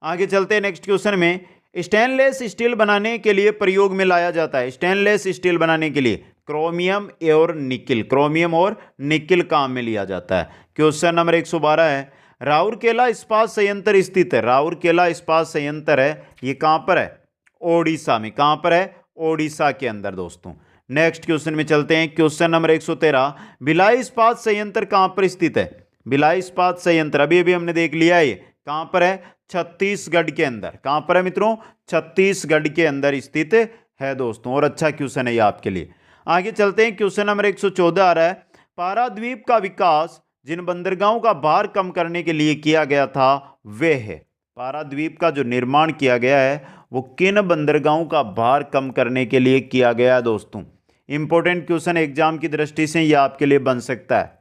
आगे चलते हैं नेक्स्ट क्वेश्चन में, स्टेनलेस स्टील बनाने के लिए प्रयोग में लाया जाता है। स्टेनलेस स्टील बनाने के लिए क्रोमियम और निकिल, क्रोमियम और निकिल काम में लिया जाता है। क्वेश्चन नंबर 112 है, राउरकेला इस्पात संयंत्र स्थित है। राउरकेला इस्पात संयंत्र है ये कहां पर है? ओडिशा में। कहां पर है? ओडिशा के अंदर दोस्तों। नेक्स्ट क्वेश्चन में चलते हैं। क्वेश्चन नंबर 113, भिलाई इस्पात संयंत्र कहां पर स्थित है? भिलाई इस्पात संयंत्र अभी अभी हमने देख लिया है, कहां पर है? छत्तीसगढ़ के अंदर। कहां पर है मित्रों? छत्तीसगढ़ के अंदर स्थित है दोस्तों। और अच्छा क्वेश्चन है ये आपके लिए। आगे चलते हैं। क्वेश्चन नंबर 114 आ रहा है, पाराद्वीप का विकास जिन बंदरगाहों का भार कम करने के लिए किया गया था वे है। पाराद्वीप का जो निर्माण किया गया है वो किन बंदरगाहों का भार कम करने के लिए किया गया है दोस्तों? इंपॉर्टेंट क्वेश्चन एग्जाम की दृष्टि से ये आपके लिए बन सकता है।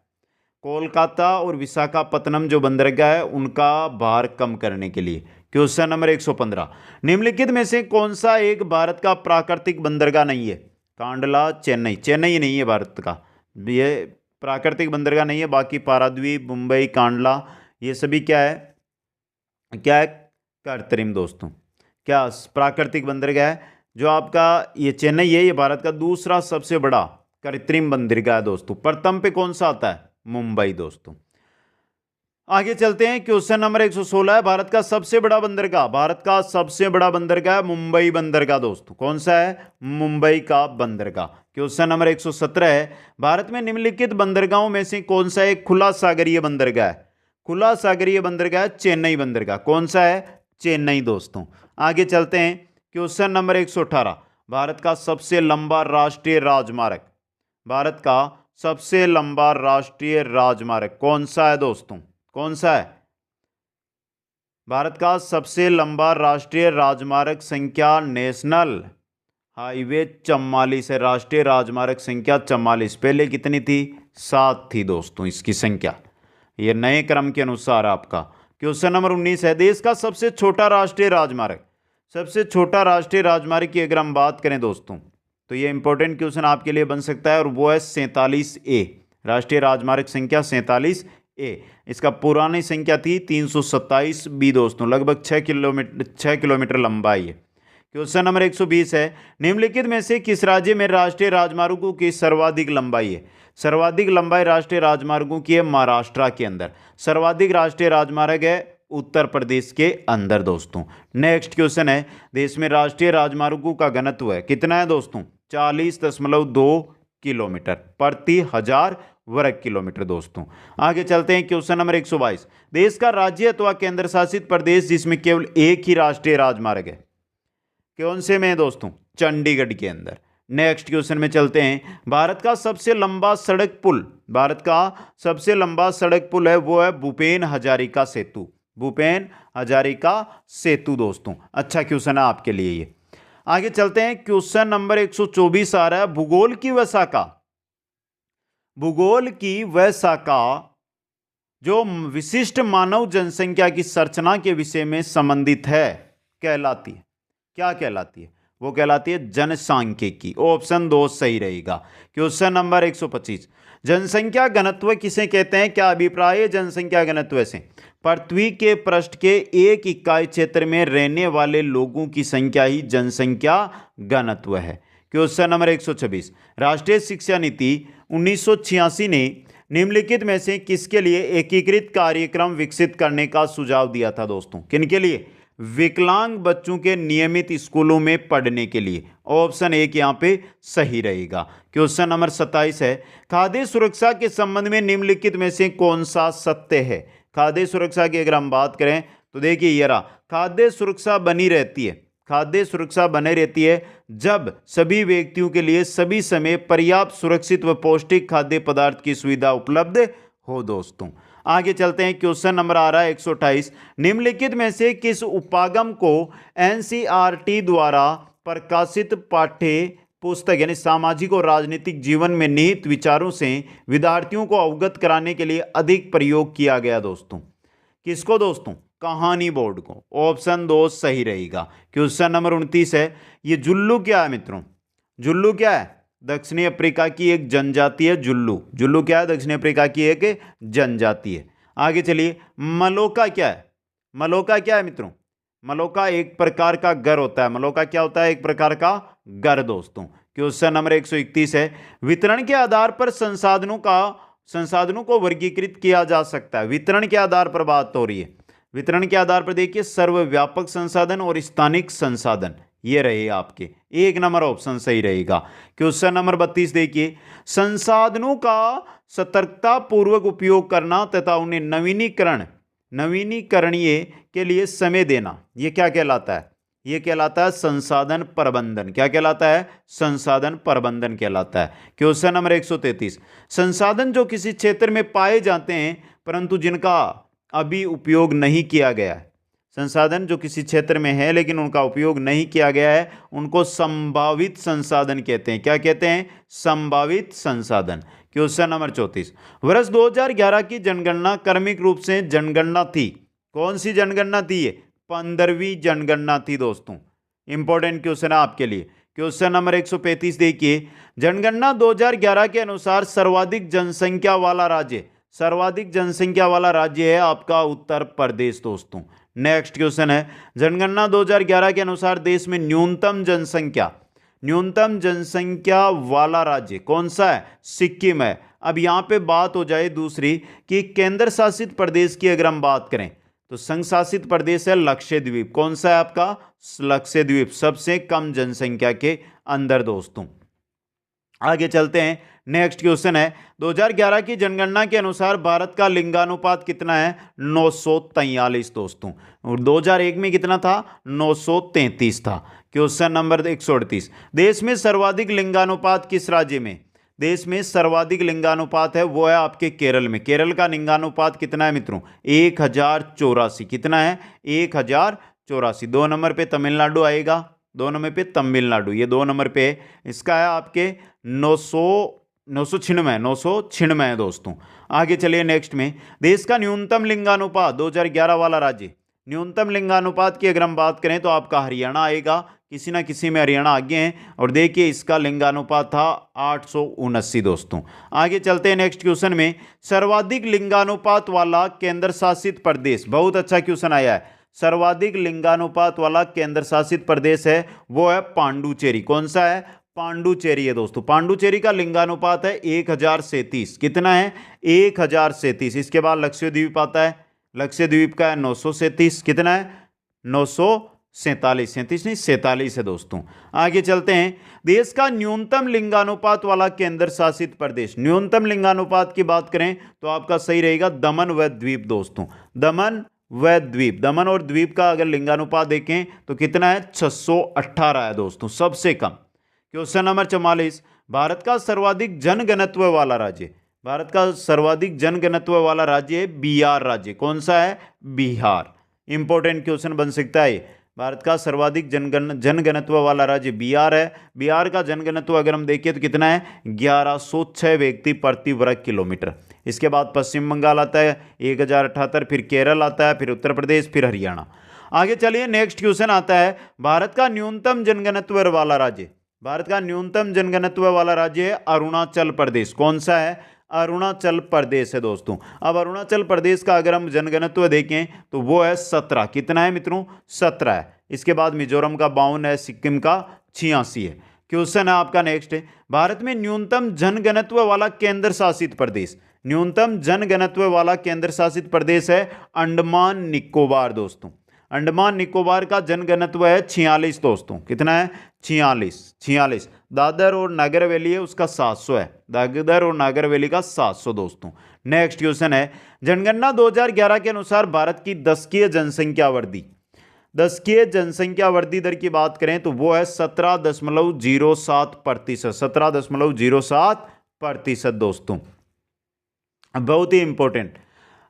कोलकाता और विशाखापत्तनम जो बंदरगाह है उनका भार कम करने के लिए। क्वेश्चन नंबर 115, निम्नलिखित में से कौन सा एक भारत का प्राकृतिक बंदरगाह नहीं है? कांडला, चेन्नई। चेन्नई नहीं है भारत का, ये प्राकृतिक बंदरगाह नहीं है। बाकी पाराद्वीप, मुंबई, कांडला ये सभी क्या है? क्या है? कृत्रिम दोस्तों। क्या प्राकृतिक बंदरगाह है? जो आपका ये चेन्नई है, ये भारत का दूसरा सबसे बड़ा कृत्रिम बंदरगाह है दोस्तों। प्रथम पे कौन सा आता है? मुंबई दोस्तों। आगे चलते हैं। क्वेश्चन नंबर 116 है, भारत का सबसे बड़ा बंदरगाह। भारत का सबसे बड़ा बंदरगाह मुंबई बंदरगाह दोस्तों। कौन सा है? मुंबई का बंदरगाह। क्वेश्चन नंबर 117 है, भारत में निम्नलिखित बंदरगाहों में से कौन सा एक खुला सागरीय बंदरगाह है? खुला सागरीय बंदरगाह चेन्नई बंदरगाह। कौन सा है? चेन्नई दोस्तों। आगे चलते हैं। क्वेश्चन नंबर 118, भारत का सबसे लंबा राष्ट्रीय राजमार्ग। भारत का सबसे लंबा राष्ट्रीय राजमार्ग कौन सा है दोस्तों? कौन सा है? भारत का सबसे लंबा राष्ट्रीय राजमार्ग संख्या नेशनल हाईवे 44 है। राष्ट्रीय राजमार्ग संख्या 44। पहले कितनी थी? 7 थी दोस्तों इसकी संख्या। यह नए क्रम के अनुसार आपका। क्वेश्चन नंबर 19 है, देश का सबसे छोटा राष्ट्रीय राजमार्ग। सबसे छोटा राष्ट्रीय राजमार्ग की अगर हम बात करें दोस्तों, तो ये इंपॉर्टेंट क्वेश्चन आपके लिए बन सकता है और वो है 47A। राष्ट्रीय राजमार्ग संख्या 47A। इसका पुरानी संख्या थी 327B दोस्तों। लगभग 6 किलोमीटर लंबा है ये। क्वेश्चन नंबर 120 है, निम्नलिखित में से किस राज्य में राष्ट्रीय राजमार्गों की सर्वाधिक लंबाई है? सर्वाधिक लंबाई राष्ट्रीय राजमार्गों की है महाराष्ट्र के अंदर। सर्वाधिक राष्ट्रीय राजमार्ग है उत्तर प्रदेश के अंदर दोस्तों। नेक्स्ट क्वेश्चन है, देश में राष्ट्रीय राजमार्गों का घनत्व है कितना है दोस्तों? 40.2 किलोमीटर प्रति 1000 वर्ग किलोमीटर दोस्तों। आगे चलते हैं। क्वेश्चन नंबर 122, देश का राज्य अथवा केंद्र शासित प्रदेश जिसमें केवल एक ही राष्ट्रीय राजमार्ग है, कौन से में है दोस्तों? चंडीगढ़ के अंदर। नेक्स्ट क्वेश्चन में चलते हैं। भारत का सबसे लंबा सड़क पुल, भारत का सबसे लंबा सड़क पुल है वो है भूपेन हजारिका सेतु, भूपेन हजारिका सेतु दोस्तों। अच्छा क्वेश्चन है आपके लिए ये। आगे चलते हैं, क्वेश्चन नंबर 124 आ रहा है, भूगोल की वह शाखा, भूगोल की वह शाखा जो विशिष्ट मानव जनसंख्या की संरचना के विषय में संबंधित है कहलाती है, क्या कहलाती है? वो कहलाती है जनसांख्यिकी। ऑप्शन 2 सही रहेगा। क्वेश्चन नंबर 125, जनसंख्या घनत्व किसे कहते हैं? क्या अभिप्राय है जनसंख्या घनत्व से? पृथ्वी के पृष्ठ के एक इकाई क्षेत्र में रहने वाले लोगों की संख्या ही जनसंख्या घनत्व है। क्वेश्चन नंबर 126, राष्ट्रीय शिक्षा नीति 1986 ने निम्नलिखित में से किसके लिए एकीकृत कार्यक्रम विकसित करने का सुझाव दिया था दोस्तों? किनके लिए? विकलांग बच्चों के नियमित स्कूलों में पढ़ने के लिए। ऑप्शन 1 यहां पे सही रहेगा। क्वेश्चन नंबर 27 है, खाद्य सुरक्षा के संबंध में निम्नलिखित में से कौन सा सत्य है? खाद्य सुरक्षा की अगर हम बात करें तो देखिए ये रहा, खाद्य सुरक्षा बनी रहती है, खाद्य सुरक्षा बनी रहती है जब सभी व्यक्तियों के लिए सभी समय पर्याप्त सुरक्षित व पौष्टिक खाद्य पदार्थ की सुविधा उपलब्ध हो दोस्तों। आगे चलते हैं, क्वेश्चन नंबर आ रहा है 128, निम्नलिखित में से किस उपागम को एनसीईआरटी द्वारा प्रकाशित पाठ्य पुस्तक यानी सामाजिक और राजनीतिक जीवन में निहित विचारों से विद्यार्थियों को अवगत कराने के लिए अधिक प्रयोग किया गया दोस्तों? किसको दोस्तों? कहानी बोर्ड को। ऑप्शन 2 सही रहेगा। क्वेश्चन नंबर 29 है, ये जुल्लू क्या है मित्रों? जुल्लू क्या है? दक्षिणी अफ्रीका की एक जनजाति है जुल्लू। जुल्लू क्या है? दक्षिणी अफ्रीका की एक जनजाति है। आगे चलिए, मलोका क्या है? मलोका क्या है मित्रों? मलोका एक प्रकार का घर होता है। मलोका क्या होता है? एक प्रकार का घर दोस्तों। क्वेश्चन नंबर 131 है, वितरण के आधार पर संसाधनों को वर्गीकृत किया जा सकता है। वितरण के आधार पर बात हो रही है। वितरण के आधार पर देखिए सर्वव्यापक संसाधन और स्थानिक संसाधन, ये रहे आपके। 1 नंबर ऑप्शन सही रहेगा। क्वेश्चन नंबर 32 देखिए, संसाधनों का सतर्कता पूर्वक उपयोग करना तथा उन्हें नवीनीकरणीय के लिए समय देना, ये क्या कहलाता है? ये कहलाता है संसाधन प्रबंधन। क्या कहलाता है? संसाधन प्रबंधन कहलाता है। क्वेश्चन नंबर 133, संसाधन जो किसी क्षेत्र में पाए जाते हैं परंतु जिनका अभी उपयोग नहीं किया गया है, संसाधन जो किसी क्षेत्र में है लेकिन उनका उपयोग नहीं किया गया है, उनको संभावित संसाधन कहते हैं। क्या कहते हैं? संभावित संसाधन। क्वेश्चन नंबर 34, वर्ष 2011 की जनगणना क्रमिक रूप से जनगणना थी। कौन सी जनगणना थी? ये 15वीं जनगणना थी दोस्तों। इंपॉर्टेंट क्वेश्चन है आपके लिए। क्वेश्चन नंबर 135 देखिए, जनगणना 2011 के अनुसार सर्वाधिक जनसंख्या वाला राज्य, सर्वाधिक जनसंख्या वाला राज्य है आपका उत्तर प्रदेश दोस्तों। नेक्स्ट क्वेश्चन है, जनगणना 2011 के अनुसार देश में न्यूनतम जनसंख्या वाला राज्य कौन सा है? सिक्किम है। अब यहां पे बात हो जाए दूसरी कि केंद्र शासित प्रदेश की अगर हम बात करें तो संघ शासित प्रदेश है लक्षद्वीप। कौन सा है आपका? लक्षद्वीप, सबसे कम जनसंख्या के अंदर दोस्तों। आगे चलते हैं, नेक्स्ट क्वेश्चन है, 2011 की जनगणना के अनुसार भारत का लिंगानुपात कितना है? 943 दोस्तों। और 2001 में कितना था? 933 था। क्वेश्चन नंबर 138, देश में सर्वाधिक लिंगानुपात किस राज्य में? देश में सर्वाधिक लिंगानुपात है वो है आपके केरल में। केरल का लिंगानुपात कितना है मित्रों? 1084। कितना है? 1084। 2 नंबर पे तमिलनाडु आएगा, 2 नंबर पे तमिलनाडु, ये 2 नंबर पे इसका है आपके 996 है दोस्तों। आगे चलिए नेक्स्ट में, देश का न्यूनतम लिंगानुपात 2011 वाला राज्य, न्यूनतम लिंगानुपात की अगर हम बात करें तो आपका हरियाणा आएगा। किसी ना किसी में हरियाणा आगे हैं और देखिए इसका लिंगानुपात था 879 दोस्तों। आगे चलते हैं नेक्स्ट क्वेश्चन में, सर्वाधिक लिंगानुपात वाला केंद्र शासित प्रदेश, बहुत अच्छा क्वेश्चन आया है। सर्वाधिक लिंगानुपात वाला केंद्र शासित प्रदेश है वो है पांडुचेरी। कौन सा है? पांडुचेरी है दोस्तों। पांडुचेरी का लिंगानुपात है 1037। कितना है? 1037। इसके बाद लक्षद्वीप आता है, लक्षद्वीप का है 937। कितना है? 947। 37 नहीं 47 है दोस्तों। आगे चलते हैं, देश का न्यूनतम लिंगानुपात वाला केंद्र शासित प्रदेश, न्यूनतम लिंगानुपात की बात करें तो आपका सही रहेगा दमन व द्वीप दोस्तों। दमन व द्वीप, दमन और द्वीप का अगर लिंगानुपात देखें तो कितना है? 618 है दोस्तों, सबसे कम। क्वेश्चन नंबर 44, भारत का सर्वाधिक जनघनत्व वाला राज्य, भारत का सर्वाधिक जनघनत्व वाला राज्य है बिहार राज्य। कौन सा है? बिहार। इंपॉर्टेंट क्वेश्चन बन सकता है। भारत का सर्वाधिक जनघनत्व वाला राज्य बिहार है। बिहार का जनघनत्व अगर हम देखें तो कितना है? 1106 व्यक्ति प्रति वर्ग किलोमीटर। इसके बाद पश्चिम बंगाल आता है 1078, फिर केरल आता है, फिर उत्तर प्रदेश, फिर हरियाणा। आगे चलिए, नेक्स्ट क्वेश्चन आता है, भारत का न्यूनतम जनघनत्व वाला राज्य, भारत का न्यूनतम जनघनत्व वाला राज्य है अरुणाचल प्रदेश। कौन सा है? अरुणाचल प्रदेश है दोस्तों। अब अरुणाचल प्रदेश का अगर हम जनघनत्व देखें तो वो है 17। कितना है मित्रों? 17 है। इसके बाद मिजोरम का 52 है, सिक्किम का 86 है। क्वेश्चन है आपका नेक्स्ट है, भारत में न्यूनतम जनघनत्व वाला केंद्र शासित प्रदेश, न्यूनतम जनघनत्व वाला केंद्र शासित प्रदेश है अंडमान निकोबार दोस्तों। अंडमान निकोबार का जनघनत्व है 46 दोस्तों। कितना है? 46। दादर और नगर हवेली है उसका 700 है, दादर और नगर हवेली का 700 दोस्तों। नेक्स्ट क्वेश्चन है, जनगणना 2011 के अनुसार भारत की दशकीय जनसंख्या वृद्धि, दशकीय जनसंख्या वृद्धि दर की बात करें तो वो है 17.07%, 17.07% दोस्तों। बहुत ही इंपॉर्टेंट।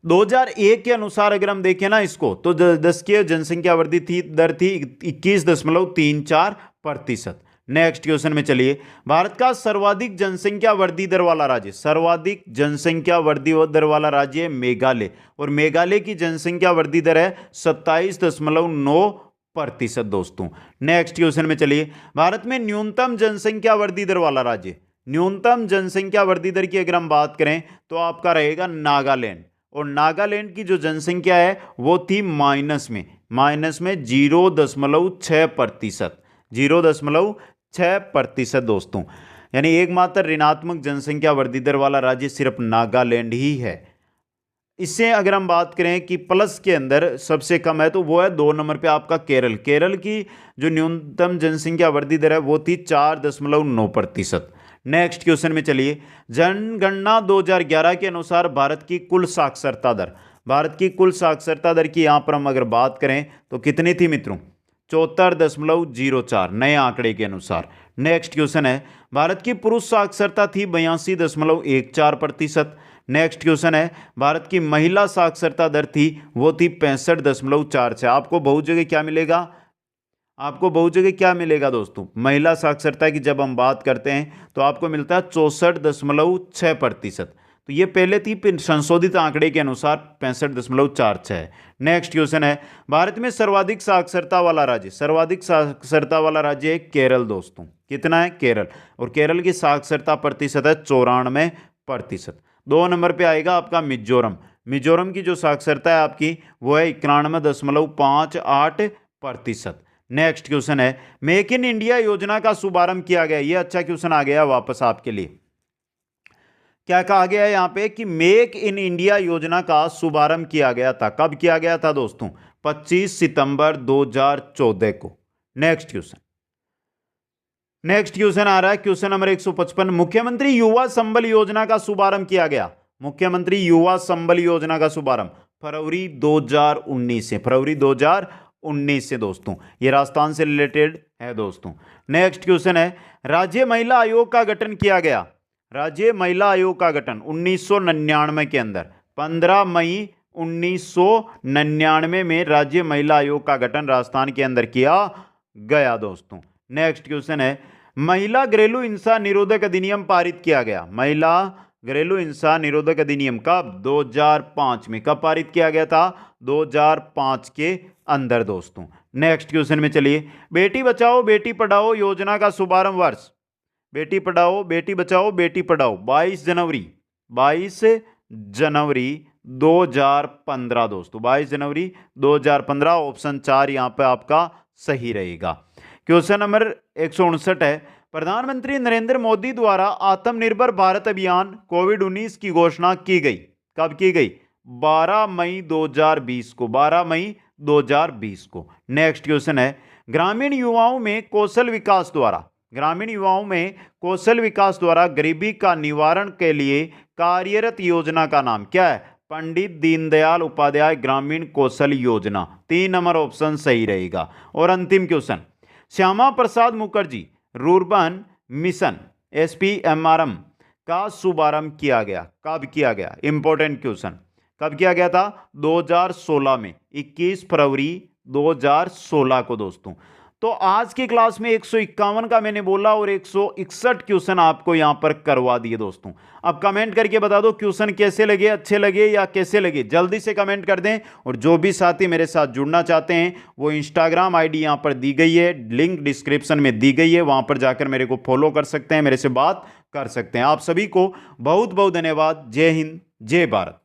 2001 के अनुसार अगर हम देखें ना इसको, तो दशकीय जनसंख्या वृद्धि थी दर थी 21.34%। नेक्स्ट क्वेश्चन में चलिए, भारत का सर्वाधिक जनसंख्या वृद्धि दर वाला राज्य, सर्वाधिक जनसंख्या वृद्धि दर वाला राज्य है मेघालय, और मेघालय की जनसंख्या वृद्धि दर है 27.9% दोस्तों। नेक्स्ट क्वेश्चन में चलिए, भारत में न्यूनतम जनसंख्या वृद्धि दर वाला राज्य, न्यूनतम जनसंख्या वृद्धि दर की अगर हम बात करें तो आपका रहेगा नागालैंड, और नागालैंड की जो जनसंख्या है वो थी माइनस में 0.6%, 0.6% दोस्तों। यानी एकमात्र ऋणात्मक जनसंख्या वृद्धि दर वाला राज्य सिर्फ नागालैंड ही है। इससे अगर हम बात करें कि प्लस के अंदर सबसे कम है तो वो है 2 नंबर पे आपका केरल। केरल की जो न्यूनतम जनसंख्या वृद्धि दर है वो थी 4.9%। नेक्स्ट क्वेश्चन में चलिए, जनगणना 2011 के अनुसार भारत की कुल साक्षरता दर, भारत की कुल साक्षरता दर की यहां पर हम अगर बात करें तो कितनी थी मित्रों? 74.04 नए आंकड़े के अनुसार। नेक्स्ट क्वेश्चन है, भारत की पुरुष साक्षरता थी 82.14%। नेक्स्ट क्वेश्चन है, भारत की महिला साक्षरता दर थी वो थी 65.46। आपको बहुत जगह क्या मिलेगा? आपको बहुत जगह क्या मिलेगा दोस्तों? महिला साक्षरता की जब हम बात करते हैं तो आपको मिलता है 64.6%। तो ये पहले थी संशोधित आंकड़े के अनुसार 65.46 है। नेक्स्ट क्वेश्चन है, भारत में सर्वाधिक साक्षरता वाला राज्य, सर्वाधिक साक्षरता वाला राज्य है केरल दोस्तों। कितना है? केरल, और केरल की साक्षरता प्रतिशत है 94%। 2 नंबर पे आएगा आपका मिजोरम। मिजोरम की जो साक्षरता है आपकी वो है 91.58%। नेक्स्ट क्वेश्चन है, मेक इन इंडिया योजना का शुभारंभ किया गया। ये अच्छा क्वेश्चन आ गया वापस आपके लिए। क्या कहा गया है यहां पे कि मेक इन इंडिया योजना का शुभारंभ किया गया था। कब किया गया था दोस्तों? 25 सितंबर 2014 को। नेक्स्ट क्वेश्चन आ रहा है क्वेश्चन नंबर 155, मुख्यमंत्री युवा संबल योजना का शुभारंभ किया गया। मुख्यमंत्री युवा संबल योजना का शुभारंभ फरवरी 2019 से, फरवरी 2019 से दोस्तों। ये राजस्थान से रिलेटेड है दोस्तों। नेक्स्ट क्वेश्चन है, राज्य महिला आयोग का गठन किया गया। राज्य महिला आयोग का गठन 1999 के अंदर, 15 मई 1999 में राज्य महिला आयोग का गठन राजस्थान के अंदर किया गया दोस्तों। नेक्स्ट क्वेश्चन है, महिला घरेलू हिंसा निरोधक अधिनियम पारित किया गया। महिला घरेलू हिंसा निरोधक अधिनियम कब? 2005 में। कब पारित किया गया था? 2005 के अंदर दोस्तों। नेक्स्ट क्वेश्चन में चलिए, बेटी बचाओ बेटी पढ़ाओ योजना का शुभारंभ वर्ष, बेटी पढ़ाओ बेटी बचाओ बेटी पढ़ाओ 22 जनवरी 2015 दोस्तों, 22 जनवरी 2015। ऑप्शन 4 यहां पे आपका सही रहेगा। क्वेश्चन नंबर 159 है, प्रधानमंत्री नरेंद्र मोदी द्वारा आत्मनिर्भर भारत अभियान कोविड-19 की घोषणा की गई। कब की गई? 12 मई 2020 को, 12 मई 2020 को। नेक्स्ट क्वेश्चन है, ग्रामीण युवाओं में कौशल विकास द्वारा, ग्रामीण युवाओं में कौशल विकास द्वारा गरीबी का निवारण के लिए कार्यरत योजना का नाम क्या है? पंडित दीनदयाल उपाध्याय ग्रामीण कौशल योजना। 3 नंबर ऑप्शन सही रहेगा। और अंतिम question, Shyama Prasad Mukherjee rurban mission SPMRM का शुभारंभ किया गया? कब किया गया? Important question. कब किया गया था? 2016 में, 21 फरवरी 2016 को दोस्तों। तो आज की क्लास में 151 का मैंने बोला और 161 क्वेश्चन आपको यहां पर करवा दिए दोस्तों। अब कमेंट करके बता दो क्वेश्चन कैसे लगे, अच्छे लगे या कैसे लगे, जल्दी से कमेंट कर दें। और जो भी साथी मेरे साथ जुड़ना चाहते हैं वो इंस्टाग्राम आईडी यहां पर दी गई है, लिंक डिस्क्रिप्शन में दी गई है, वहां पर जाकर मेरे को फॉलो कर सकते हैं, मेरे से बात कर सकते हैं। आप सभी को बहुत बहुत धन्यवाद। जय हिंद, जय भारत।